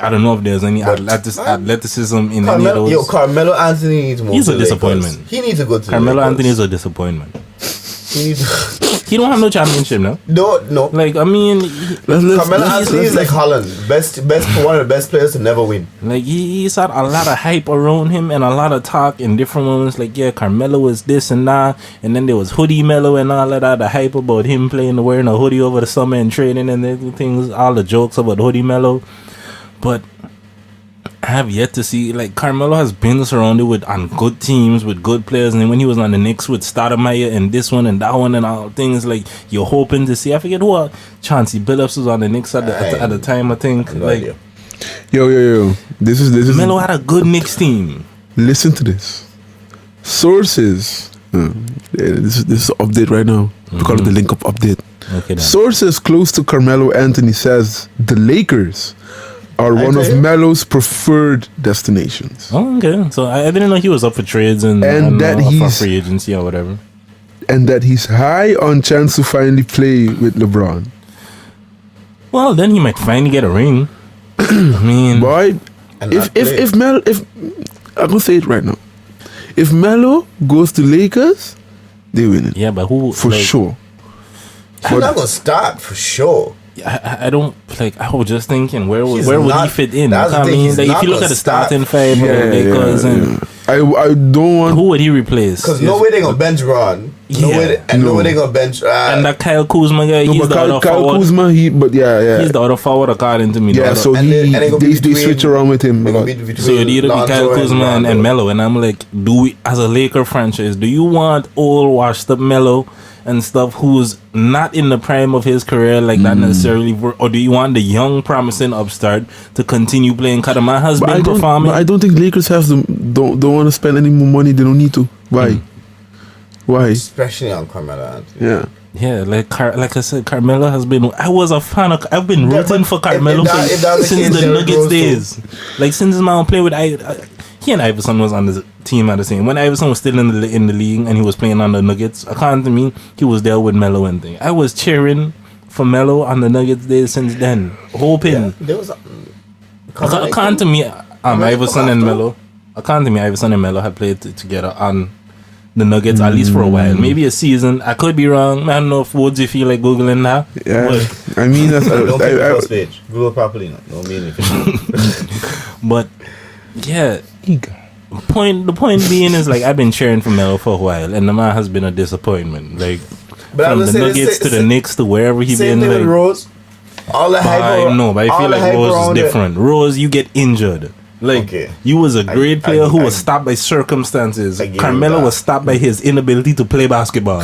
I don't know if there's any But- athleticism in any of those. Carmelo Anthony needs more. He's to a the Lakers. disappointment. He needs to go to the Carmelo Lakers. Anthony is a disappointment. He needs He don't have no championship now. no. Like I mean, Carmelo Anthony is like Holland, best, one of the best players to never win. like he's had a lot of hype around him and a lot of talk in different moments. Like yeah, Carmelo was this and that, and then there was Hoodie Melo and all of that. The hype about him wearing a hoodie over the summer and training and things. All the jokes about Hoodie Melo, but I have yet to see, like, Carmelo has been surrounded with on good teams with good players, and then when he was on the Knicks with Stoudemire and this one and that one and all things, like, you're hoping to see. I forget who Chauncey Billups was on the Knicks at the time, I think. No like, idea. Yo. This is Melo had a good Knicks team. Listen to this. Sources. This is the update right now. We call it the link up update. Okay, then. Sources close to Carmelo Anthony says the Lakers are one of Melo's preferred destinations. Oh, okay. So I didn't know he was up for trades and that for he's free agency or whatever. And that he's high on chance to finally play with LeBron. Well, then he might finally get a ring. I mean, Boy, if Melo, I'm gonna say it right now, if Melo goes to Lakers, they win it. yeah, but who For like, sure. He's not gonna start for sure. I don't like. I was just thinking, where would He's he not- fit in? that's the I thing, mean, he's like, if not you look gonna at the start. starting five of the Lakers, and I don't want. who would he replace? Because no way they gonna bench Ron. No Yeah. way, no way they gonna bench. And that Kyle Kuzma guy, No, he's but the other Kyle forward. Kuzma, yeah. He's the other forward according to me. Yeah, though. so And they gonna be they between- switch around with him. They a gonna lot. be between So it'd either be Lonzo Kyle Kuzma and Rondo. Melo, and I'm like, do we, as a Laker franchise, do you want old washed up Melo and stuff who's not in the prime of his career like that necessarily, or do you want the young promising upstart to continue playing? Kadama has been performing. But I don't think Lakers have don't want to spend any more money. They don't need to. Why? Why? Especially on Carmelo Anthony. Yeah. Yeah, like I said, Carmelo has been. I was a fan of. I've been Yeah, rooting but for Carmelo if that was the since case, the Derrick Nuggets Rose days. Like since his mom played with he and Iverson was on the team at the same. When Iverson was still in the league and he was playing on the Nuggets, according to me, he was there with Melo and thing. I was cheering for Melo on the Nuggets days since then, hoping. Yeah, there was. According to me, Iverson and Melo. According to me, Iverson and Melo had played together on the Nuggets at least for a while, maybe a season. I could be wrong. I don't know if Woods, you feel like googling that. Yeah. But, I mean, that's, Don't pick the first page. Google properly. No meaning. but yeah, the point being is like I've been cheering for Melo for a while, and the man has been a disappointment. Like But from I'm the just saying, Nuggets to the Knicks to wherever he Same been. thing with Like, Rose. All the hype. I know, but I all feel the like hype Rose is around it. different. Rose, you get injured. Like Okay. you was a great I- player who I- was stopped by circumstances. I give you Carmelo that. was stopped by his inability to play basketball.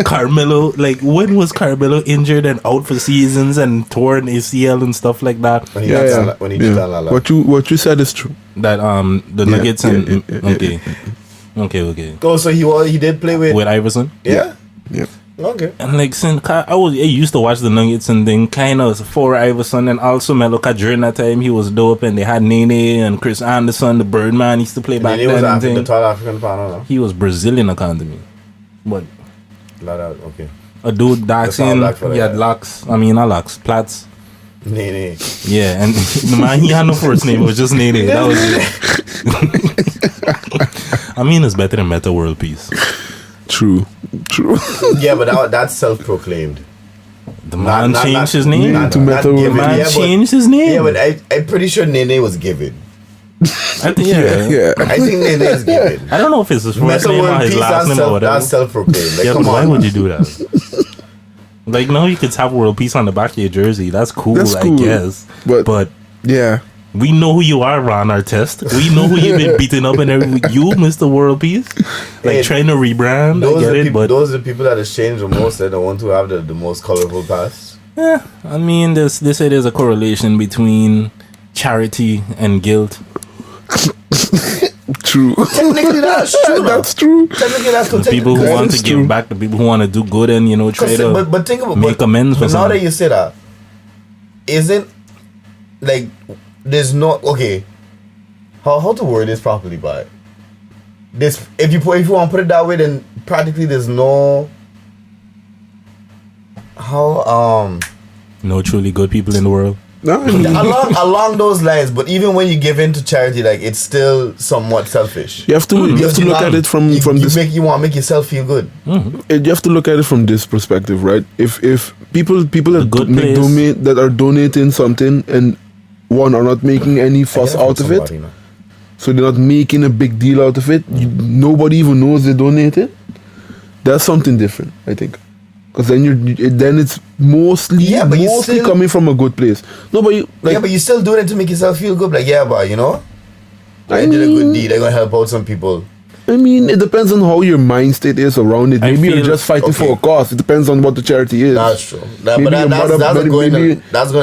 Carmelo, like when was Carmelo injured and out for seasons and torn ACL and stuff like that? When he Yeah, got yeah. when he did that. What you said is true. That the Yeah, Nuggets yeah, and yeah, okay Oh, so he did play with. with Iverson. Yeah. Yeah. Okay. And like since I used to watch the Nuggets and then kind of for Iverson and also Melo. 'Cause during that time he was dope and they had Nene and Chris Anderson, the Birdman used to play back He was then. And the thing. tall African fan. No? He was Brazilian academy, but Okay. a dude dark That's all skin. black for He that. had locks. I mean not locks, plaits. Nee. Yeah, and the man he had no first name. It was just Nene. That was it. I mean it's better than Meta World Peace. True. Yeah, but that's self-proclaimed. The man Not- changed not- his name. not to Meta given. World. The man Yeah, but- changed his name. Yeah, but I'm pretty sure Nene was given. I think, yeah. Yeah. I think Nene is given. I don't know if it's his first Meta name or World his Peace, last name or whatever. that's self-proclaimed. Like, Yeah, come but why on. would you do that? Like, no, you could have World Peace on the back of your jersey. That's cool, That's I cool. guess. But Yeah. we know who you are, Ron Artest. We know who you've been beating up and everything. You, Mr. World Peace, like Hey, trying to rebrand. I Those get are, it, but those are the people that have changed the most. They're the ones who have the most colorful past. I mean, they say there's a correlation between charity and guilt. True. Technically, that's true. That's true. Technically, that's The people who want to give back, the people who want to do good and try to but think about make amends for but now something. that you say that, isn't like there's no okay. How to word this properly, but this if you want to put it that way, then practically there's no how No truly good people in the world. No, I mean, along those lines. But even when you give in to charity, like it's still somewhat selfish. you have to Because look at it from this. you want to make yourself feel good. You have to look at it from this perspective, right? If people that good make place. that are donating something and one are not making any fuss out of it, so they're not making a big deal out of it. Nobody even knows they donated. That's something different, I think. Because then it's mostly but you mostly still- coming from a good place. No, but you, like, yeah, but you still doing it to make yourself feel good. Like, yeah, but you know, I did a good deed. I'm gonna help out some people. I mean, it depends on how your mind state is around it. I Maybe you're feel- just fighting for a okay. cause. It depends on what the charity is. That's true. Maybe your mother- That's going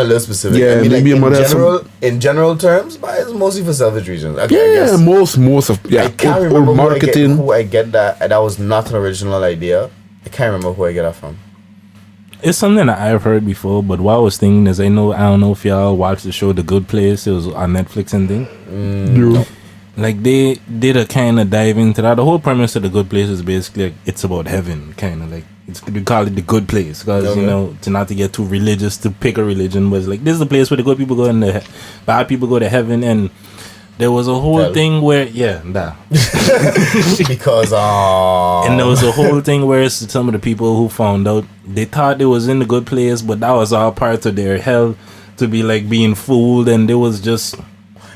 a little specific. Yeah, I mean, maybe your mother has in general terms, but it's mostly for selfish reasons. Okay, I Yeah, guess. most of I can't or remember marketing. who I get that, and that was not an original idea. I can't remember who I get that from. It's something that I've heard before, but what I was thinking is, I don't know if y'all watched the show The Good Place. It was on Netflix and thing. No. Like they did a kind of dive into that. The whole premise of The Good Place is basically like it's about heaven, kind of like we call it the good place because Okay. you know, to not to get too religious to pick a religion, but it's like this is the place where the good people go and the bad people go to heaven. And there was a whole Hell. thing where Because and there was a whole thing where some of the people who found out, they thought they was in the good place, but that was all part of their hell, to be like being fooled, and they was just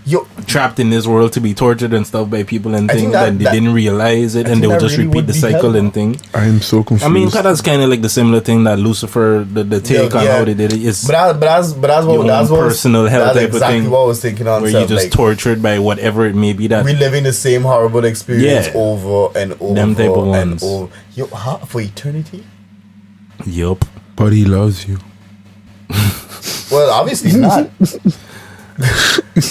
yo, trapped in this world to be tortured and stuff by people and I think things, that- and they that- didn't realize it, I and they think would that just really repeat would the be cycle hell. and thing. I am so confused. I mean, that's kind of like the similar thing that Lucifer, the take on how they did it is but that's your what own personal hell that's type of exactly thing, what I was thinking on. where Self, you're just like, tortured by whatever it may be that reliving the same horrible experience Yeah. over and over Them type of and ones. over. Yo, how, for eternity? yup. but he loves you. Well, obviously not.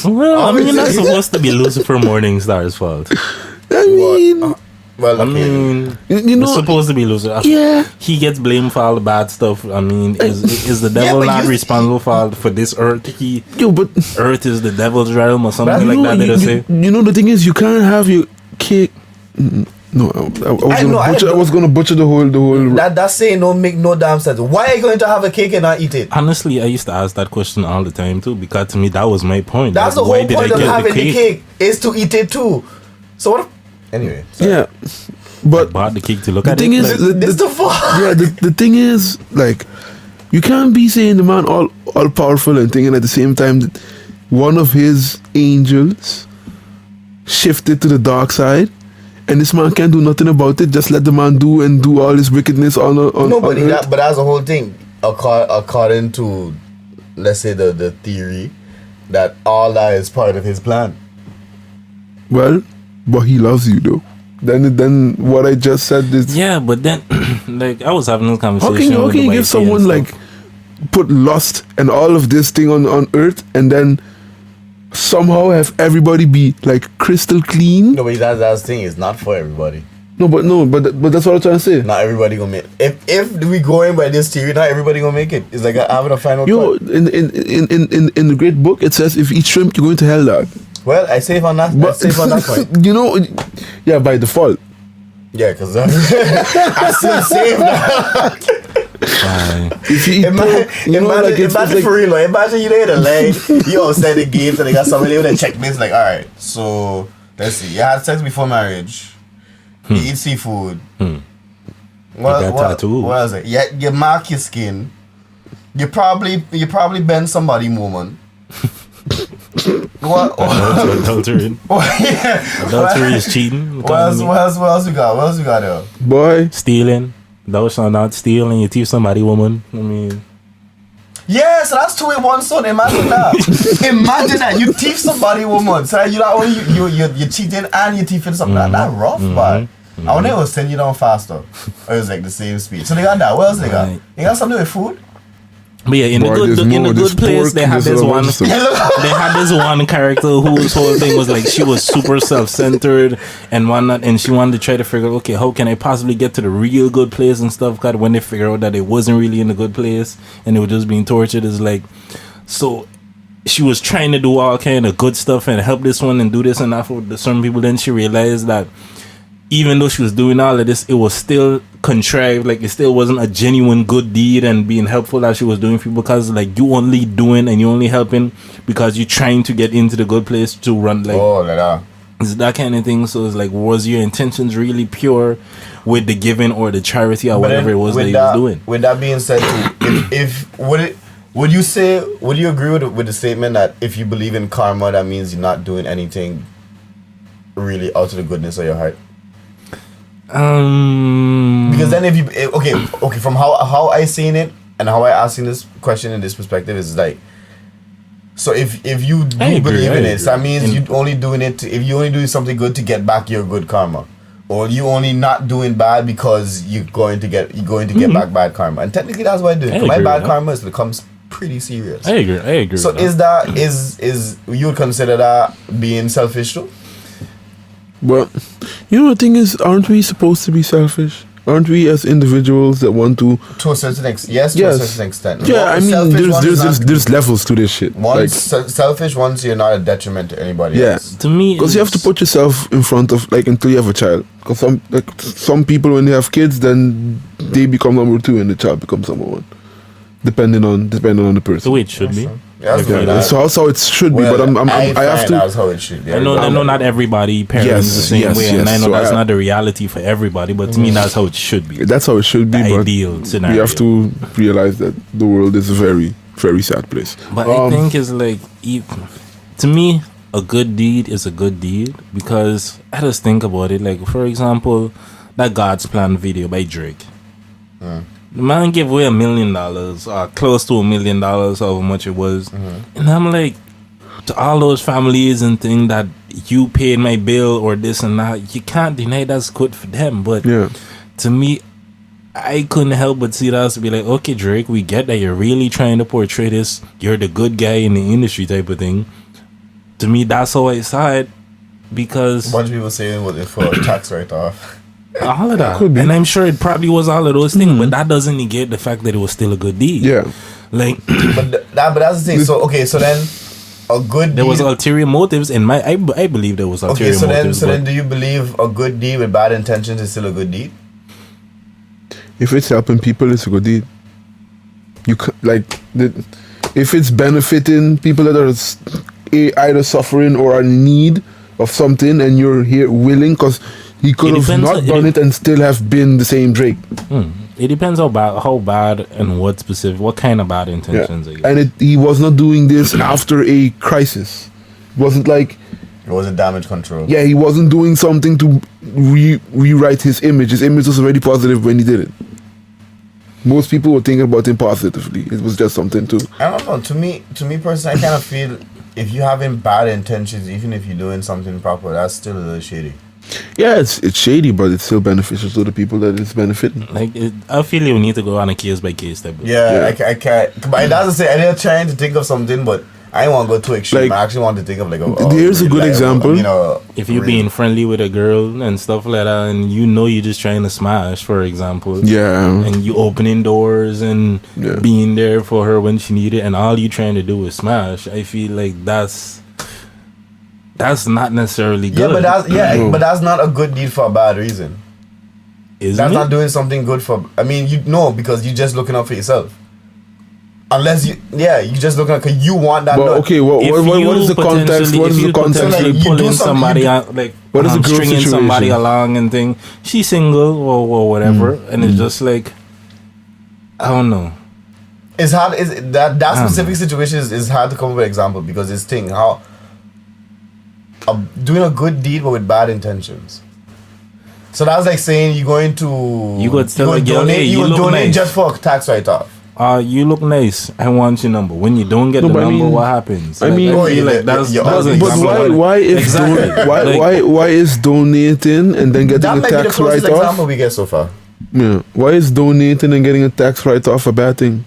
Well, I mean, that's Obviously. supposed to be Lucifer Morningstar's fault. I mean, Well, I okay. mean, you know, it's supposed to be Lucifer. yeah. He gets blamed for all the bad stuff. I mean, is the devil but not you- responsible for this earth? Yo, but Earth is the devil's realm or something But like you that. know, They say. you know the thing is, you can't have your cake. No, I was gonna butcher the whole. That's saying don't make no damn sense. Why are you going to have a cake and not eat it? Honestly, I used to ask that question all the time too, because to me that was my point. That's Like, the why whole did I point of get having the cake is to eat it too. So what? Anyway, sorry. Yeah, but Bought the cake to look the at thing it. is, like, This the fuck. yeah, the thing is, like, you can't be saying the man all powerful and thinking at the same time that one of his angels shifted to the dark side, and this man can't do nothing about it. Just let the man do all his wickedness on No, but earth. but that's the whole thing. According to, let's say the theory that all that is part of his plan. Well, but he loves you though. Then what I just said is yeah, but then like I was having this conversation. how with can the you give wifey someone and like stuff. put lust and all of this thing on earth and then somehow have everybody be like crystal clean? No, but that's the thing. It's not for everybody. No, but that's what I'm trying to say. Not everybody gonna make. If we go in by this theory, not everybody gonna make it. It's like having a final Yo, cut. in the great book it says if you eat shrimp you're going to hell, dog. Well, I save on that. I save on that point. You know, yeah, by default. Yeah, because I still save that. If you eat pork, you know, like it's imagine like, for real. Like, imagine you there in the line, you outside the gates, and they got somebody with a checklist. Like, all right, so let's see. You had sex before marriage. You eat seafood. got tattoo. What is it? Yeah, you mark your skin. You probably bend somebody woman. What? Adultery. Adultery is cheating. What else we got? What else we got there? boy, Stealing. Thou shalt not steal, and you thief somebody, woman. I mean, Yeah, so that's 2 in 1, son. Imagine that. Imagine that. You thief somebody, woman. So you not only you cheating and you thieving something. That rough, but I wonder it will send you down faster. Or it was like the same speed. So they got that. What else they got? Right. They got something with food? but yeah, in Boy, the there's good place, pork, they had there's this a one. bunch of stuff. They had this one character whose whole thing was like she was super self-centered and whatnot, and she wanted to try to figure out, okay, how can I possibly get to the real good place and stuff. Cause when they figure out that it wasn't really in the good place and they were just being tortured, it's like, so she was trying to do all kind of good stuff and help this one and do this and that for certain people. Then she realized that even though she was doing all of this, it was still contrived. Like it still wasn't a genuine good deed and being helpful that she was doing for people, because like you only doing and you only helping because you're trying to get into the good place to run, like Like that. it's that kind of thing. So it's like, was your intentions really pure with the giving or the charity or whatever it was that you was doing? With that being said, too, if would you agree with the statement that if you believe in karma, that means you're not doing anything really out of the goodness of your heart? Because then if you okay, from how I seen it and how I asking this question in this perspective is like, so if you do believe in it, that means you only doing it if you only doing something good to get back your good karma, or you only not doing bad because you're going to get back bad karma, and technically that's what I do. My bad karma becomes pretty serious. I agree. So is you would consider that being selfish too? But you know the thing is, aren't we supposed to be selfish? Aren't we as individuals that want to a certain extent? Yes, to a certain extent. Yeah, I mean, there's levels to this shit. Selfish once you're not a detriment to anybody else. To me, because you have to put yourself in front of, like, until you have a child. Because some people, when they have kids, then they become number two and the child becomes number one, depending on the person. The way it should be. So that's how it should be. But I have to. That's how it should be. I know not everybody parents the same way, and I know that's not the reality for everybody. But to me, that's how it should be. That's how it should be. The ideal scenario. We have to realize that the world is a very, very sad place. But I think it's like, to me, a good deed is a good deed, because I just think about it. Like, for example, that God's Plan video by Drake. The man gave away $1 million, or close to $1 million, however much it was. And I'm like, to all those families and things that you paid my bill or this and that, you can't deny that's good for them. But to me, I couldn't help but see that to be like, okay, Drake, we get that you're really trying to portray this, you're the good guy in the industry type of thing. To me, that's how I saw it, because a bunch of people saying was it for a tax write-off. All of that. And I'm sure it probably was all of those things, but that doesn't negate the fact that it was still a good deed. Yeah. Like, but that's the thing. So then a good deed, there was ulterior motives in my. I believe there was ulterior motives. So then, do you believe a good deed with bad intentions is still a good deed? If it's helping people, it's a good deed. You if it's benefiting people that are either suffering or are in need of something, and you're here willing, because he could have not done it and still have been the same Drake. It depends how bad and what kind of bad intentions. Yeah. And he was not doing this after a crisis. It wasn't like... It wasn't damage control. Yeah, he wasn't doing something to rewrite his image. His image was already positive when he did it. Most people were thinking about him positively. It was just something to... I don't know. To me personally, I kind of feel if you're having bad intentions, even if you're doing something proper, that's still a little shady. Yeah, it's shady, but it's still beneficial to the people that it's benefiting. Like, I feel you need to go on a case by case type. I can't. But it doesn't say. I'm trying to think of something, but I don't want to go too extreme. I actually want to think of here's a good example. If you're being friendly with a girl and stuff like that, and you're just trying to smash, for example. Yeah. And you opening doors and being there for her when she needed, and all you trying to do is smash. I feel like that's not necessarily good. But that's not a good deed for a bad reason. That's not doing something good for. I mean, because you're just looking out for yourself. Unless you just looking out because you want that. Well, okay, what is the context? What is the context? Like pulling somebody out, like what is the girl stringing situation? somebody along and thing. She's single or whatever, and it's just like, I don't know. It's hard. That specific situation is hard to come up with an example, because this thing how. Doing a good deed but with bad intentions. So that's like saying you're going to donate just for a tax write-off. You look nice. I want your number. When you don't get the number, what happens? I mean, why is donating and then getting a tax write-off? That might be the closest example we get so far. Yeah. Why is donating and getting a tax write-off a bad thing?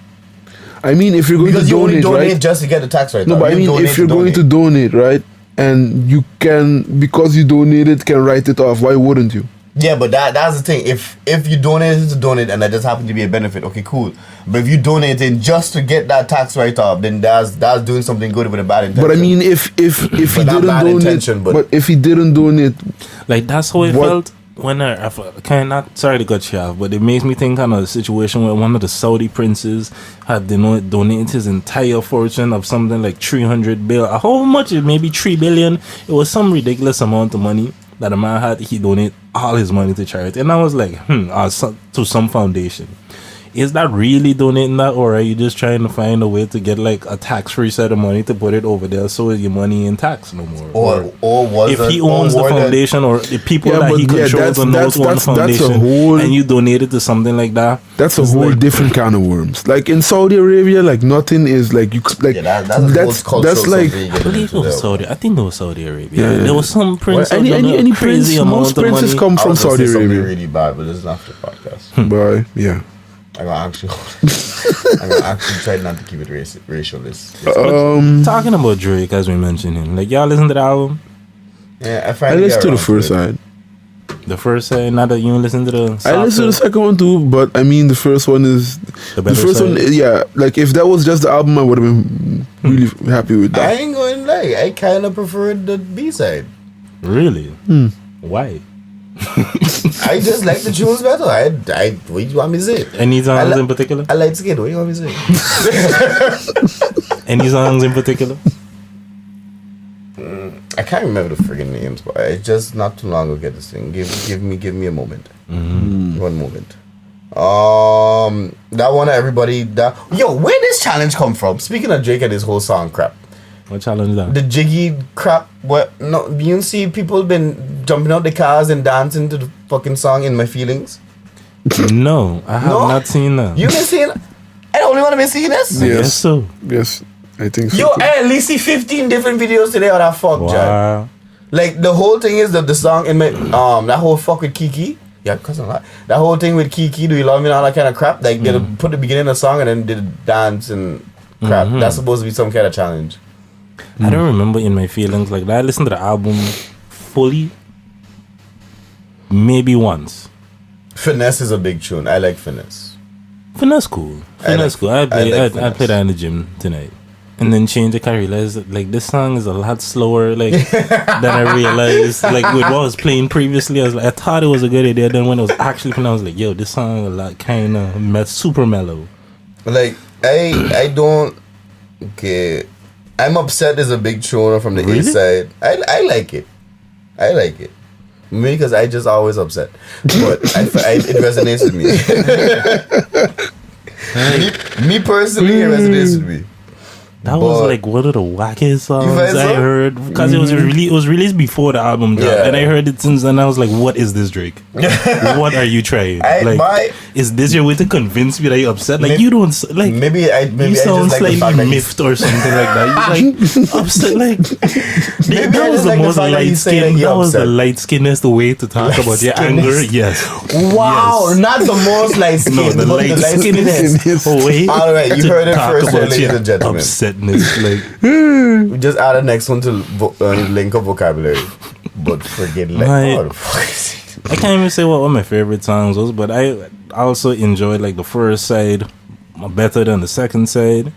I mean, if you're going to donate, right? Just to get the tax write-off. No, but I mean, if you're going to donate, right? And you can, because you donated, can write it off. Why wouldn't you? Yeah, but that's the thing. If you donated to donate and that just happened to be a benefit, okay, cool. But if you donated just to get that tax write-off, then that's doing something good with a bad intention. But I mean, if he didn't donate, but if he didn't donate, like that's how it felt. When sorry to cut you off, but it makes me think of a situation where one of the Saudi princes had donated his entire fortune of something like 300 billion, a whole much, maybe 3 billion. It was some ridiculous amount of money that a man had. He donated all his money to charity, and I was like, to some foundation. is that really donating that, or are you just trying to find a way to get like a tax-free set of money to put it over there so your money ain't taxed no more? Or was if it, he owns the or foundation or the people that he controls and knows own the foundation, and you donate it to something like that, that's a whole different kind of worms. Like in Saudi Arabia, like nothing is like you like that's like I believe it was Saudi. I think it was Saudi Arabia. Yeah. There was some prince. Well, any crazy prince, amount most of princes money. come from I was gonna Saudi say something Arabia. really bad, but this is not the podcast. But yeah. I'm gonna actually try not to keep it racialist. Talking about Drake, as we mentioned him, like y'all listen to the album, Yeah, I listened to the first side. the first side. Not that you listen to the. I listened to the second one too, but I mean the first one is The the better first side. one. Yeah, like if that was just the album, I would have been really happy with I that. ain't going to lie. I kind of preferred the B side. Really? Why? I just like the tunes better. What do you want me to say? Any songs li- in particular? I like Skid. What do you want me to say? Any songs in particular? I can't remember the friggin' names, but I just not too long ago get this thing. Give me a moment. One moment. That one everybody yo, where this challenge come from? Speaking of Drake and his whole song crap. What challenge that? The jiggy crap. What? No, you see people been jumping out the cars and dancing to the fucking song "In My Feelings." No, I have No? not seen that. You been seeing? I the only one been seeing this. I Yes. guess so. Yes, I think so. Yo, too. I at least see 15 different videos today on that fuck, Jack. Wow. Like the whole thing is that the song in my that whole fuck with Kiki. Yeah, cause I'm not. That whole thing with Kiki, do you love me and all that kind of crap. Like they put the beginning of the song and then did a dance and crap. That's supposed to be some kind of challenge. I don't remember In My Feelings like that. I listened to the album fully maybe once. Finesse is a big tune. I like Finesse. Finesse cool. Finesse cool. I play Finesse. that in the gym tonight. And then change it, I realized that, like, this song is a lot slower like than I realized. Like with what I was playing previously, I thought it was a good idea. Then when I was actually playing, I was like, yo, this song a lot kind of super mellow. Like I don't. Okay, I'm Upset is a big tune from the Really? east side. I like it. I like it. Maybe because I just always upset, but it resonates with me. me personally, it resonates with me. That was like one of the wackest songs find I so? heard because it was released before the album dropped, Yeah. and I heard it since then. I was like, "What is this, Drake? What are you trying? Is this your way to convince me that you're upset? Like Maybe- you don't like Maybe you I sound just like the slightly fact that he's- miffed or something like that. You're like upset, like Maybe that I was just the like the most fact that light he's saying skin. he That was the upset. light skinnest way to talk about your anger. Yes. Wow, Yes. not the most light skin, No, the but light the light skinness way. All right, you to heard it talk first, about ladies your and gentlemen. upsetness, like. We just add a next one to link up vocabulary, but forget like My- oh, the fuck is it? I can't even say what one of my favorite songs was, but I also enjoyed like the first side better than the second side.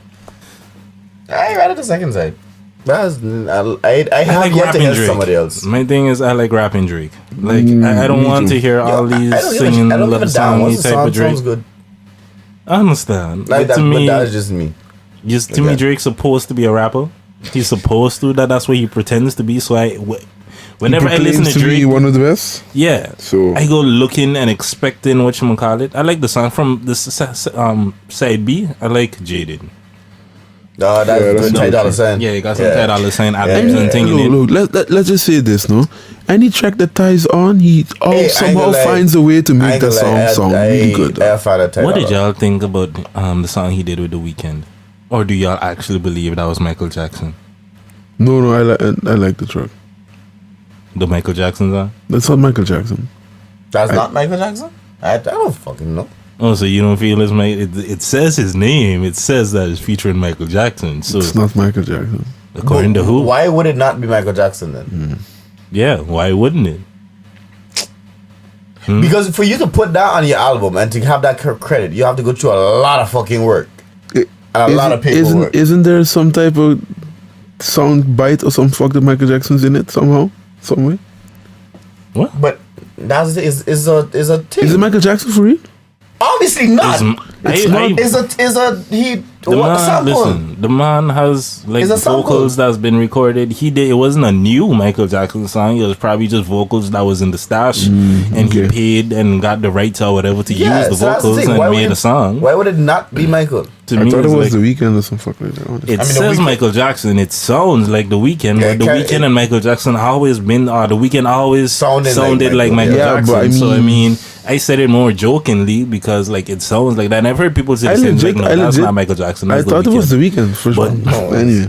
I rather the second side. That's, I have like yet to rapping hear Drake. somebody else. My thing is I like rapping Drake. Like I don't me want too. to hear all these singing I don't love give a damn. songy Once the type song of Drake. sounds good, I understand. like But that, to but me, that's just me. to me, Yeah. Drake's supposed to be a rapper. He's supposed to. That's what he pretends to be. So whenever I listen to Proclaims be Drake, one of the best. yeah, So- I go looking and expecting whatchamacallit. I like the song from the side B. I like Jaded. That's Yeah, good. that's Ty Dolla $ign. Yeah, you got some Yeah. $10 sign Yeah. albums and thing in it. Look, let's just say this, no? Any track that ties on, he I ain't somehow gonna lie. finds a way to I make ain't that gonna lie, sound really good. I found a Ty What did Dolla. y'all think about the song he did with The Weeknd? Or do y'all actually believe that was Michael Jackson? No, I like the track. The Michael Jackson song? That's not Michael Jackson. That's not Michael Jackson. I don't fucking know. Oh, so you don't feel it's it says his name. It says that it's featuring Michael Jackson. So It's not Michael Jackson. according to who? Why would it not be Michael Jackson then? Yeah, why wouldn't it? Because for you to put that on your album and to have that credit, you have to go through a lot of fucking work. A lot of paperwork. Isn't there some type of sound bite or some fuck that Michael Jackson's in it somehow, some way? What? But that's is a thing. Is it Michael Jackson for real? Obviously not. It's not. Is a he The What man, sample? listen, the man has like It's a sample. vocals that's been recorded. He did. It wasn't a new Michael Jackson song. It was probably just vocals that was in the stash, and he okay. paid and got the rights or whatever to Yeah, use the so that's the vocals thing. and Why would made a song. Why would it not be Michael? To I me, thought it it's was like, The Weeknd or some fuck like that. honestly. it The says Weeknd- Michael Jackson. It sounds like The Weeknd, Yeah, but The kinda- Weeknd and Michael Jackson always been. The Weeknd always Sounded sounded like like Michael. Michael Yeah, Jackson. but I So I mean- mean, I said it more jokingly because like it sounds like that. And I've heard people say the same thing. Like, no, that's not Michael Jackson. I That's thought The it was Weeknd. The Weeknd for sure. But no, Anyway,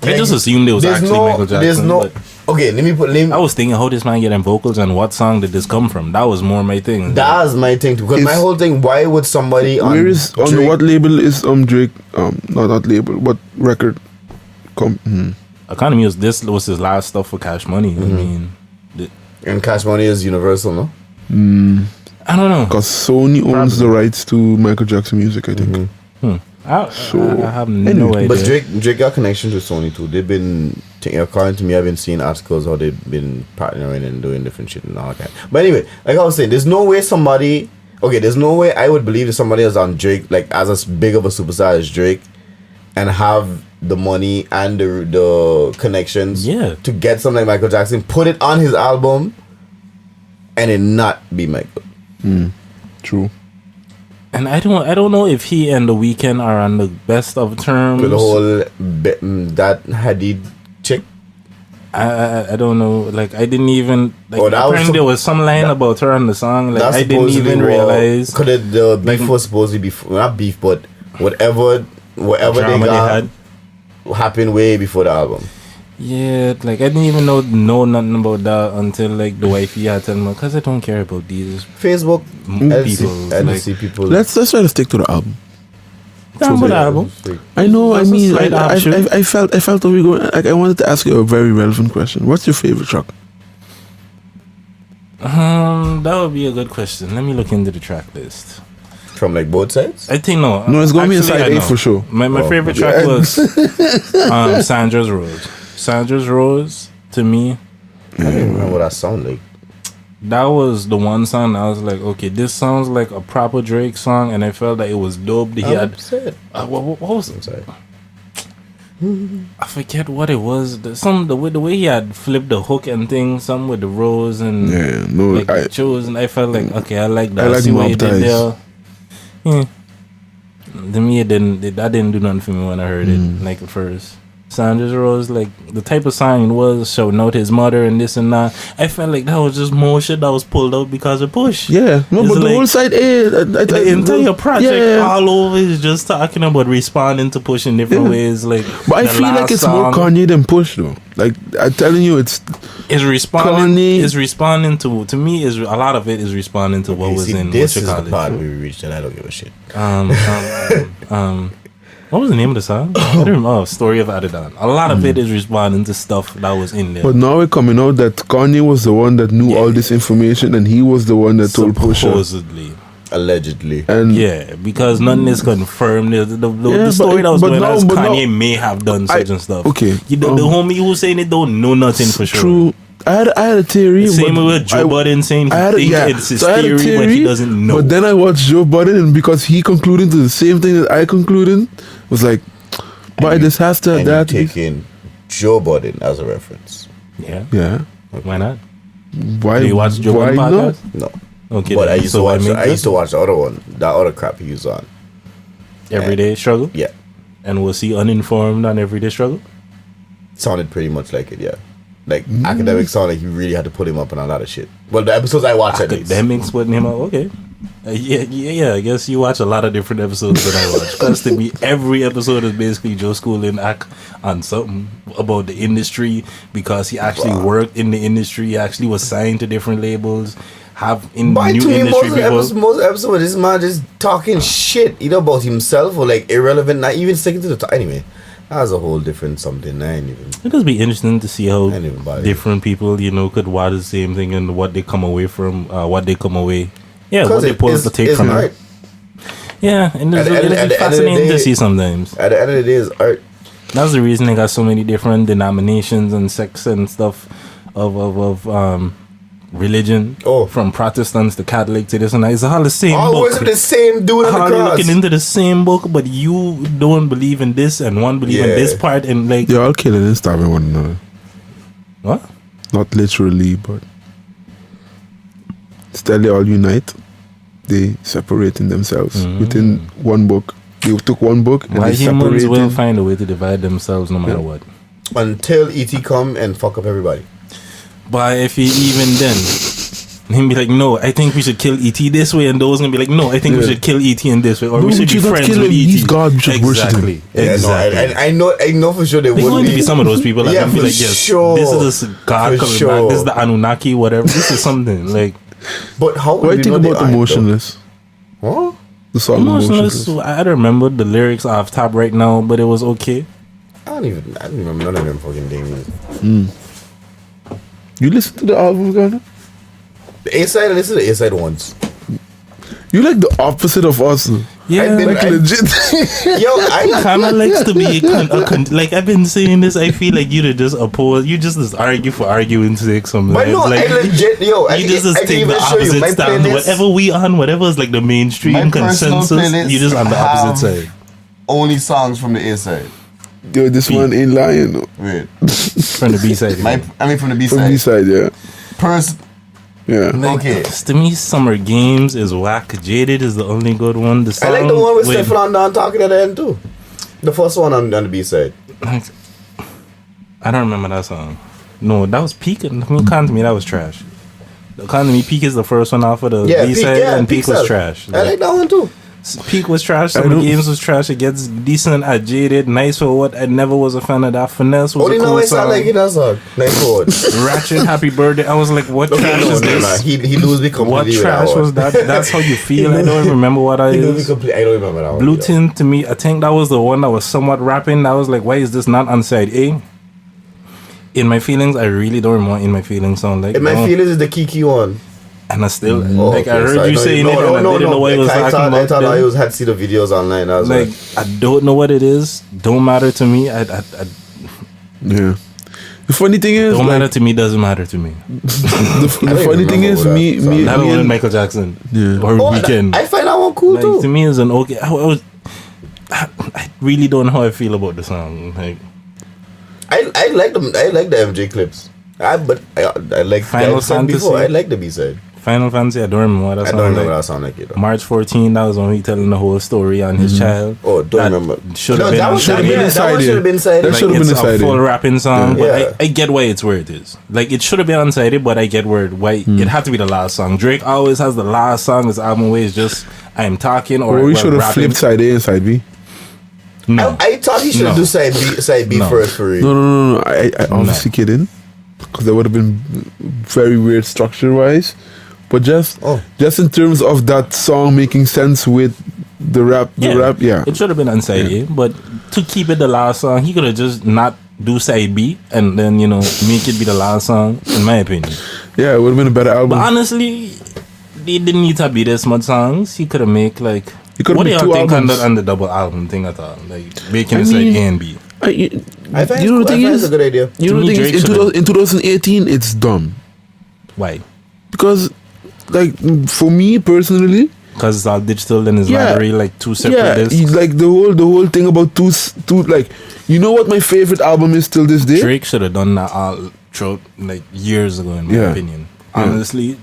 I just assumed it was There's actually no- Michael Jackson. There's no. but Okay, let me. I was thinking how this man getting vocals and what song did this come from. That was more my thing. That's my thing too. Because my It's- whole thing. Why would somebody on where is on Drake- what label is Drake? Not that label. What record? Economy was this was his last stuff for Cash Money. I mean, and Cash Money is Universal, no? I don't know. Because Sony owns the rights to Michael Jackson music. I think. I have no anyway, idea. But Drake got connections with Sony too. They've been, according to me, I've been seeing articles how they've been partnering and doing different shit and all that. But anyway, like I was saying, there's no way somebody. Okay, there's no way I would believe that somebody is on Drake, like as big of a superstar as Drake, and have the money and the connections, to get something like Michael Jackson, put it on his album, and it not be Michael. True. And I don't know if he and The Weeknd are on the best of terms. With the whole that Hadid chick. I don't know. Like I didn't even. Like, Oh, that was apparently there was some line about her on the song. Like That's I didn't supposedly even realize. Could the beef was supposedly be not beef, but whatever they drama got they happened way before the album. Yeah, like I didn't even know nothing about that until like the wifey had told me because I don't care about these Facebook people. LC people. Let's try to stick to the album. Down with the album. I know. That's I a mean, slight option. I felt that we go. Like, I wanted to ask you a very relevant question. What's your favorite track? That would be a good question. Let me look into the track list. From like both sides? I think no. No, it's gonna be Actually, inside I A know. for sure. My favorite track was Sandra's Rose. Sandra's Rose to me, I don't even remember what that sound like. that was the one song I was like, okay, this sounds like a proper Drake song, and I felt that it was dope. That he I'm had upset. what was I'm it? sorry. I forget what it was. The way he had flipped the hook and thing, some with the rose and Yeah, no, like the chose, and I felt like okay, I like that. I like see what he Mob did Ties. there. To me, that didn't do nothing for me when I heard it. Like at first, Sandra's Rose, like the type of song it was shouting out his mother and this and that. I felt like that was just more shit that was pulled out because of Push. Yeah, no, It's but the like- whole side A, The entire project yeah. all over is just talking about responding to Push in different ways. Like, But I the feel like last it's more song Kanye than Push though. Like I'm telling you, it's is responding. Kanye- Is responding to me. Is a lot of it is responding to what You was see, in this what is you the call part it. we reached and I don't give a shit. What was the name of the song? I don't remember. Oh, Story of Adidon. A lot of it is responding to stuff that was in there. But now it's coming out that Kanye was the one that knew all this information, and he was the one that told Pusha. Supposedly. Allegedly. And Yeah, because nothing is confirmed. The Yeah, story but- that was but going on now- is but now- Kanye may have done such and stuff. okay, The homie who was saying it don't know nothing for sure. true. I had a theory. Same but with Joe Budden saying he thinks it's his so I had a theory, but he doesn't know. But then I watched Joe Budden, and because he concluded to the same thing that I concluded, was like, why this has to And that? you taking Joe Budden as a reference. Yeah, Yeah. why not? Why? Do you watch Joe why Budden not? podcast? No. Okay, But then. I used So to why watch make I that? used to watch the other one. That other crap he was on. Everyday Struggle, Yeah. and was he uninformed on Everyday Struggle? Sounded pretty much like it, yeah. Like academic sound like you really had to put him up on a lot of shit. Well, the episodes I watched at least. Academics putting him out. Okay. Yeah. I guess you watch a lot of different episodes than I watch. Because to me, every episode is basically Joe Schooling act on something about the industry because he actually worked in the industry. He actually was signed to different labels. Have in But new to me, industry people. most episodes, this man just talking shit either about himself or like irrelevant, not even sticking to the top. Anyway, that's a whole different something. I ain't even. It does be interesting to see how I ain't even bother. different people, could watch the same thing and what they come away from, what they come away. Yeah, what they pull to take from art. it. Yeah, and At it's the end of the fascinating day- to see sometimes. At the end of the day, it's art. That's the reason they got so many different denominations and sects and stuff of religion. Oh. From Protestants to Catholic to this and that. It's all the same Oh, book. was it the same dude on How the are you cross? looking into the same book, but you don't believe in this and one believe in Yeah. this part and like They're all killing and starving one another. what? Not literally, but still they all unite. They separating themselves within one book. They took one book and Why they humans separated. will find a way to divide themselves no matter what. Until E.T. come and fuck up everybody. But if he even then, he'd be like, no, I think we should kill E.T. this way, and those gonna be like, no, I think we Yeah. should kill E.T. in this way, or No, we we should be should not friends kill with him. E.T. He's God, we should worship him. exactly. Yeah, Exactly. no, I know for sure there There's would going to be some of those people that Yeah, can be for like, yes, sure. this is God For coming sure. back. This is the Anunnaki, whatever. This is something like But how What do would you think know about they aren't, Emotionless? though? Huh? The song emotionless. Emotionless. I don't remember the lyrics off top right now, but it was okay. I don't remember none of them fucking things. You listen to the album, Ghana? The A-side, I listen to the A-side once. You like the opposite of us. Yeah, I've been- Like I- legit. Yo, I Kana likes to be like I've been saying this. I feel like you to just oppose. You just argue for arguing's sake. Something. But no, like, I legit, yo, I you can just take even the show you opposite my stand. playlist. Whatever we on, whatever is like the mainstream My personal consensus, playlist you just on the opposite have- side. Only songs from the A-side. Yo, this one ain't lying. No. Wait, From the B side. from the From B-side. B-side, yeah. Yeah. Like, Okay. to me, Summer Games is whack. Jaded is the only good one. The I song like the one with Stefan Don talking at the end too. The first one on the B-side. like, I don't remember that song. No, that was Peak. I mean, Con to me, that was trash. Con to me, Peak is the first one off of the Yeah, B Peak, side, yeah, and Peak was Sell. trash. I like that one too. Peak was trash. I Summer don't- Games was trash. It gets decent at Jaded. Nice for what? I never was a fan of that. Finesse was Only a now cool I sound song. like it that song. Nice forward. Ratchet, Happy Birthday. I was like, what trash is this? He lose me completely. What with trash that was one. that? That's how you feel. I don't remember what I He lose me is. completely. I don't remember that one. Blue either. Tint to me, I think that was the one that was somewhat rapping. I was like, why is this not on side A? In My Feelings, I really don't remember what In My Feelings sound like. In my No. feelings is the Kiki one. And I still, Oh, like, I okay, heard sorry. you No, saying no, it, no, and no, I didn't know what he was I talking thought about. I then. had seen the videos online. I was Like, I don't know what it is. Don't matter to me. Yeah. The funny thing is, Don't like, matter to me. Doesn't matter to me. the don't funny even thing remember is, that me, song. me, That me one and, Michael Jackson Yeah. or Oh, Weekend. I find that one cool Like, too. to me, is an okay. I really don't know how I feel about the song. Like, I like them. I like the MJ clips. I like Final I said before. Fantasy. I like the B-side. Final Fantasy, I don't remember what that I song don't remember like. that sound like it. Though. March 14, that was when he telling the whole story on his child. Oh, don't That remember. Should No, have been that on one should have side been A. inside that one it. should have been side. That A. should have It's been a inside full it. rapping song, Yeah. but I get why it's where it is. Like, it should have been on side A, but I get why it had to be the last song. Drake always has the last song. His album way is just I am talking or Or we well, should have rapping. flipped side A and side B. No, I thought he should No. do side B No. first for real. No. I obviously kidding. Because that would have been very weird structure wise. But just in terms of that song making sense with the rap, yeah. It should have been on side A, but to keep it the last song, he could have just not do side B and then make it be the last song. In my opinion, Yeah, it would have been a better album. but honestly, they didn't need to be this much songs. He could have made like. It could What do be y'all two think albums. on the double album thing at all? Like making I it like mean- A and B. I find you know the thing it's is, a good idea. you To know the me, thing Drake is, should've- in 2018, it's dumb. Why? Because, like, for me personally, Because it's all digital and it's Yeah. not really like two separate yeah, discs. like the whole thing about two, like, you know what my favorite album is till this day? Drake should have done that all throughout like years ago, in my Yeah. opinion. Yeah. Honestly,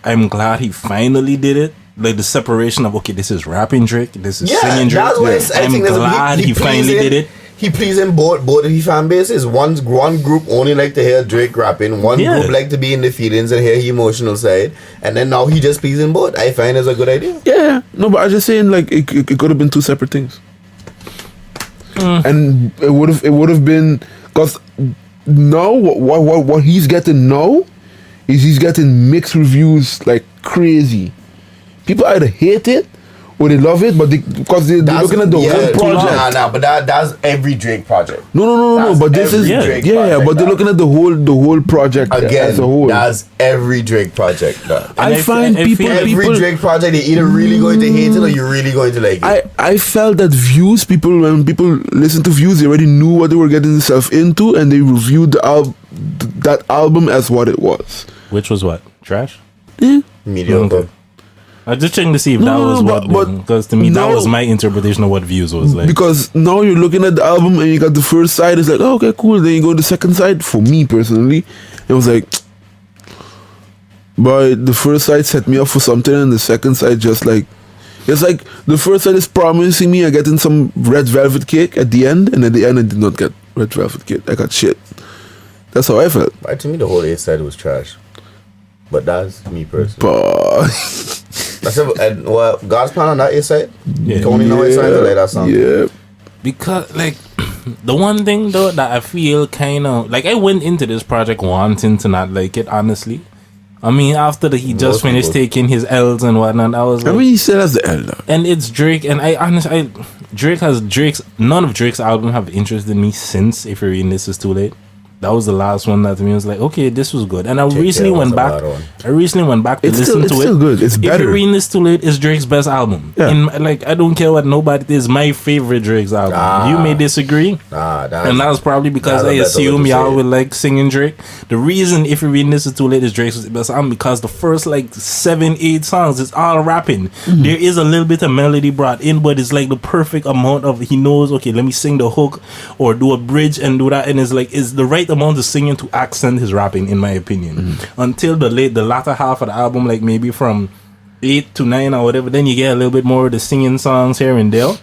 I'm glad he finally did it. Like the separation of this is rapping Drake, this is singing Drake. that's why I I'm think glad he finally did it. He pleasing both of his fan bases. One group only like to hear Drake rapping. One Yeah. group like to be in the feelings and hear his emotional side. And then now he just pleasing both. I find it's a good idea. Yeah, no, but I was just saying, like, it could have been two separate things, and it would have been, because now what he's getting now is he's getting mixed reviews like crazy. People either hate it or they love it, but because they're looking at the whole project. Nah, but that's every Drake project. No. That's But this is every yeah, Drake but project, they're looking at the whole project Again, as a whole. that's every Drake project. Dog. I find people Every Drake project, they're either really going to hate it or you're really going to like it. I felt that when people listen to Views, they already knew what they were getting themselves into, and they reviewed that album as what it was. Which was what? Trash? Mediocre. Okay. I was just checking to see if that No, was but what, because to me that now- was my interpretation of what Views was like. Because now you're looking at the album and you got the first side, it's like, oh, okay, cool. Then you go to the second side. For me personally, it was like, but the first side set me up for something, and the second side just like, it's like the first side is promising me I getting some red velvet cake at the end, and at the end I did not get red velvet cake. I got shit. That's how I felt. But to me, the whole A side was trash. But that's me personally. But That's it. And well, God's plan on that A side. Yeah. Tony know it's to like that song. yeah. Because like the one thing though that I feel kind of like, I went into this project wanting to not like it, honestly. I mean, after he just Most finished people. taking his L's and whatnot, I was I like, mean, he still has the elder. and it's Drake, and none of Drake's album have interested me since If You're Reading This Is Too Late. That was the last one that to me was like, okay, this was good. And I recently Care was went a back. bad one. I recently went back to It's listen still, to it's it. still good. It's If better. You're Reading This Too Late is Drake's best album. Yeah. Like, I don't care what nobody is. My favorite Drake's album. Ah. You may disagree. That's, And that was probably because that's a I better assume way to y'all say it. would like singing Drake. The reason If You're Reading This Is Too Late is Drake's best album because the first like 7-8 songs it's all rapping. There is a little bit of melody brought in, but it's like the perfect amount of, he knows, okay, let me sing the hook or do a bridge and do that, and it's like it's the right amount of singing to accent his rapping, in my opinion. Until the latter half of the album, like maybe from 8 to 9 or whatever, then you get a little bit more of the singing songs here and there.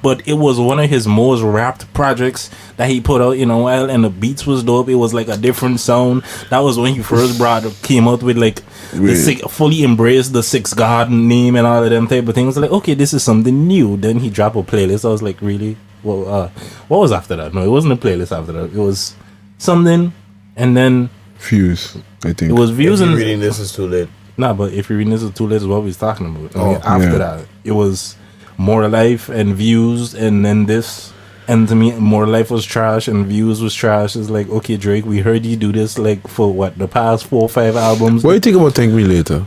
But it was one of his most rapped projects that he put out in a while, and the beats was dope. It was like a different sound. That was when he first came out with like fully embraced the Six God name and all of them type of things. Like, okay, this is something new. Then he dropped a playlist. I was like, really? Well, what was after that? No, it wasn't a playlist after that. It was something, and then Fuse, I think. it was Views If you're and reading this is too late. nah. But If You're Reading This Is Too Late is what we was talking about. I mean, Oh, after yeah. that, it was More Life and Views, and then this. And to me, More Life was trash and Views was trash. It's like, okay, Drake, we heard you do this like for what, the past 4 or 5 albums. What do you think about Thank Me Later?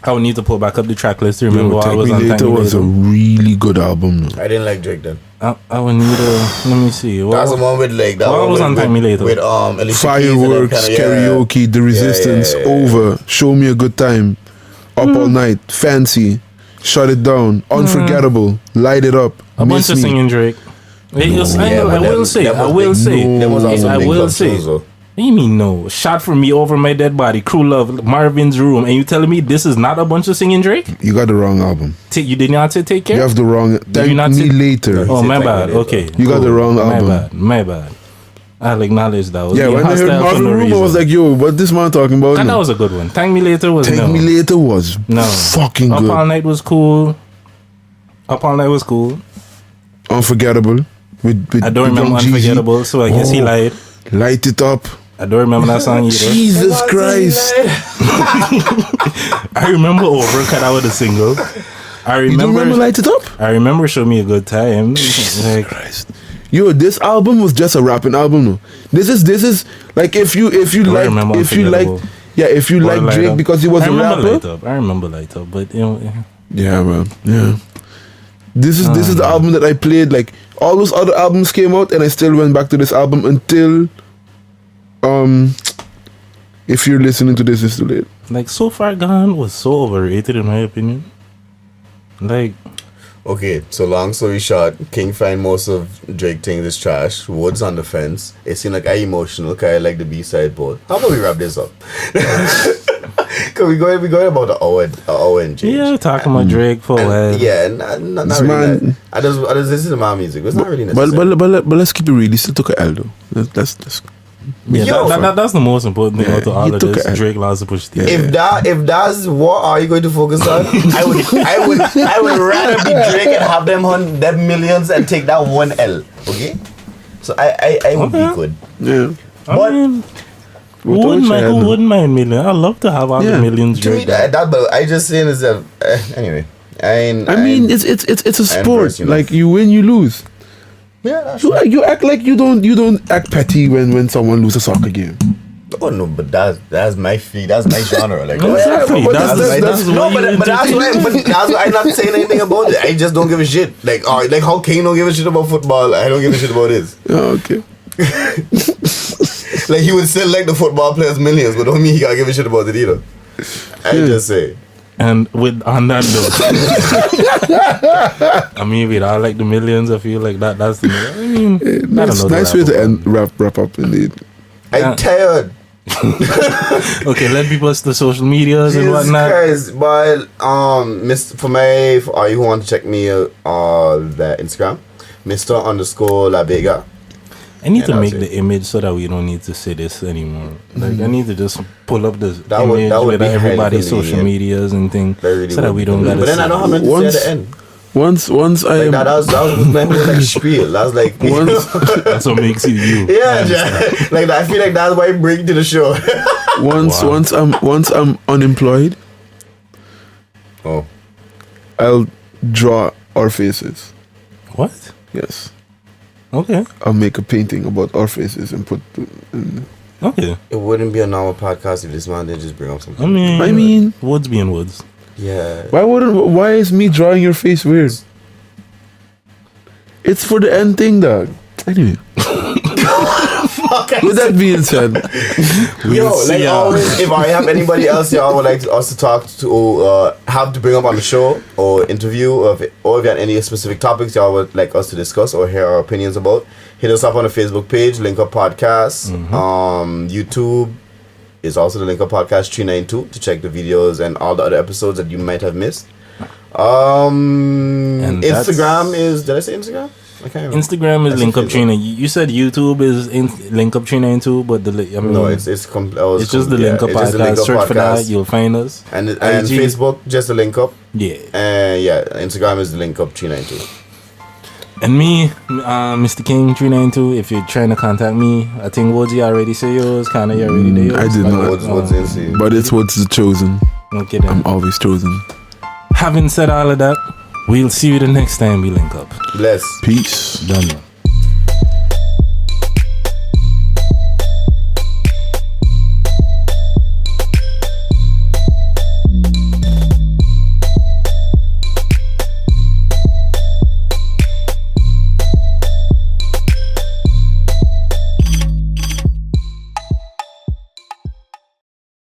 I would need to pull back up the track list to remember Yo, what Thank was Me on Later Thank Me was a Later. really good album. No? I didn't like Drake then. I would need to, let me see. What That's the one with like that What one was with, on Thank Me Later? with Alicia Keys and them Fireworks, kinda, karaoke, The Resistance, yeah. Over, Show Me a Good Time, Up All Night, Fancy, Shut It Down, Unforgettable, Light It Up, a bunch Miss of Me. singing Drake. I will say. There I was also I big will love say. songs, though. What do you mean no? Shot for Me, Over My Dead Body, Crew Love, Marvin's Room, and you telling me this is not a bunch of singing Drake? You got the wrong album. You did not say Take Care? You have the wrong. Thank not Me say- Later. Oh, said my Thank Me bad. Later. Okay. You got the wrong album. My bad. I'll acknowledge that. Yeah, when I heard Marvin Room, I was like, yo, what this man talking about? and that No. was a good one. Thank Me Later was Take no. Me Later was No. fucking Up good. All Night was cool. Up All Night was cool. Unforgettable. With I don't remember Young Jeezy. Unforgettable, so I guess he Oh. lied. Light It Up. I don't remember that song either. Jesus Christ. I remember Over, cut out with a single. I You don't remember. remember Light It Up? I remember Show Me a Good Time. Like, Christ. Yo, this album was just a rapping album. No, this is like if you like remember if you like Unforgettable. if you Or like Light Drake Up. because he was I a remember rapper. Light Up. I remember Light Up, but you know, Yeah, man. Yeah. This is the album that I played. Like all those other albums came out, and I still went back to this album until if you're listening to this, it's too late. like So Far Gone was so overrated in my opinion. Like, Okay, so long story short, King find most of Drake things is trash. Woods on the fence. It seemed like I emotional because I like the B-side board. How about we wrap this up? Cause we going about the hour and change. yeah, talking about Drake for a while. Yeah, not This really. man- I just listen to my music. It's not really necessary. But let's keep it real. He still took a L though. That's Yeah, Yo, that's the most important thing Yeah, out of all he of took this. a- Drake loves to push the If that's what are you going to focus on, I would rather be Drake and have them on them millions and take that one L. Okay, so I would be Okay. good. yeah. I But- mean, who What wouldn't else mind? you Who had? wouldn't mind million? I love to have all Yeah. the millions. To me, Drake got. that but I just saying is that anyway. I mean, it's a sport. impressed, you know. Like you win, you lose. yeah, that's You act like you don't act petty when someone loses a soccer game. oh no, but that's my feed, that's my genre. Like Exactly. but That's no, what you but that's why. But that's why I'm not saying anything about it. I just don't give a shit. Like like how King don't give a shit about football. I don't give a shit about this. Oh, okay. Like he would still like the football players millions, but don't mean he gotta give a shit about it either. I just say. And on that note, I mean, with all like the millions, I feel like that's the. I mean, Nice way to wrap up indeed. I'm tired. Okay, let people to social medias and whatnot. Christ, but for you who want to check me the Instagram, Mr. La Vega. I need to that's make it. the image so that we don't need to say this anymore. Like I need to just pull up the That would image with be highly everybody's social convenient. medias and things, Really so that we don't gotta. But then I don't have nothing to say at the end. Once I Like am that was my whole like spiel. That was like That's what makes you you. yeah, Jack. Like I feel like that's why I bring to the show. once I'm unemployed, Oh, I'll draw our faces. What? Yes. Okay. I'll make a painting about our faces and put. Okay. it wouldn't be a normal podcast if this man didn't just bring up something. I mean, woods being woods. Yeah. why is me drawing your face weird? It's for the end thing, dog. Anyway. With that being said, Yo, like always, if I have anybody else y'all would like us to talk to, have to bring up on the show or interview, or if you have any specific topics y'all would like us to discuss or hear our opinions about, hit us up on the Facebook page, Link Up Podcast. YouTube is also the Link Up Podcast 392 to check the videos and all the other episodes that you might have missed. And Instagram is, did I say Instagram? I can't remember. Instagram is Link Up Trina. You said YouTube is Link Up Trina too, but No, it's just the Link Up Podcast. Search for that, you'll find us. And IG. Facebook, just the Link Up. Yeah. And Instagram is the Link Up 392. And me, Mr. King 392. If you're trying to contact me, I think Woodsy already say yours. Kinda you already did yours. I did not. What's in but it's what's chosen. Okay then. I'm always chosen. Having said all of that, we'll see you the next time we link up. Bless. Peace. Done.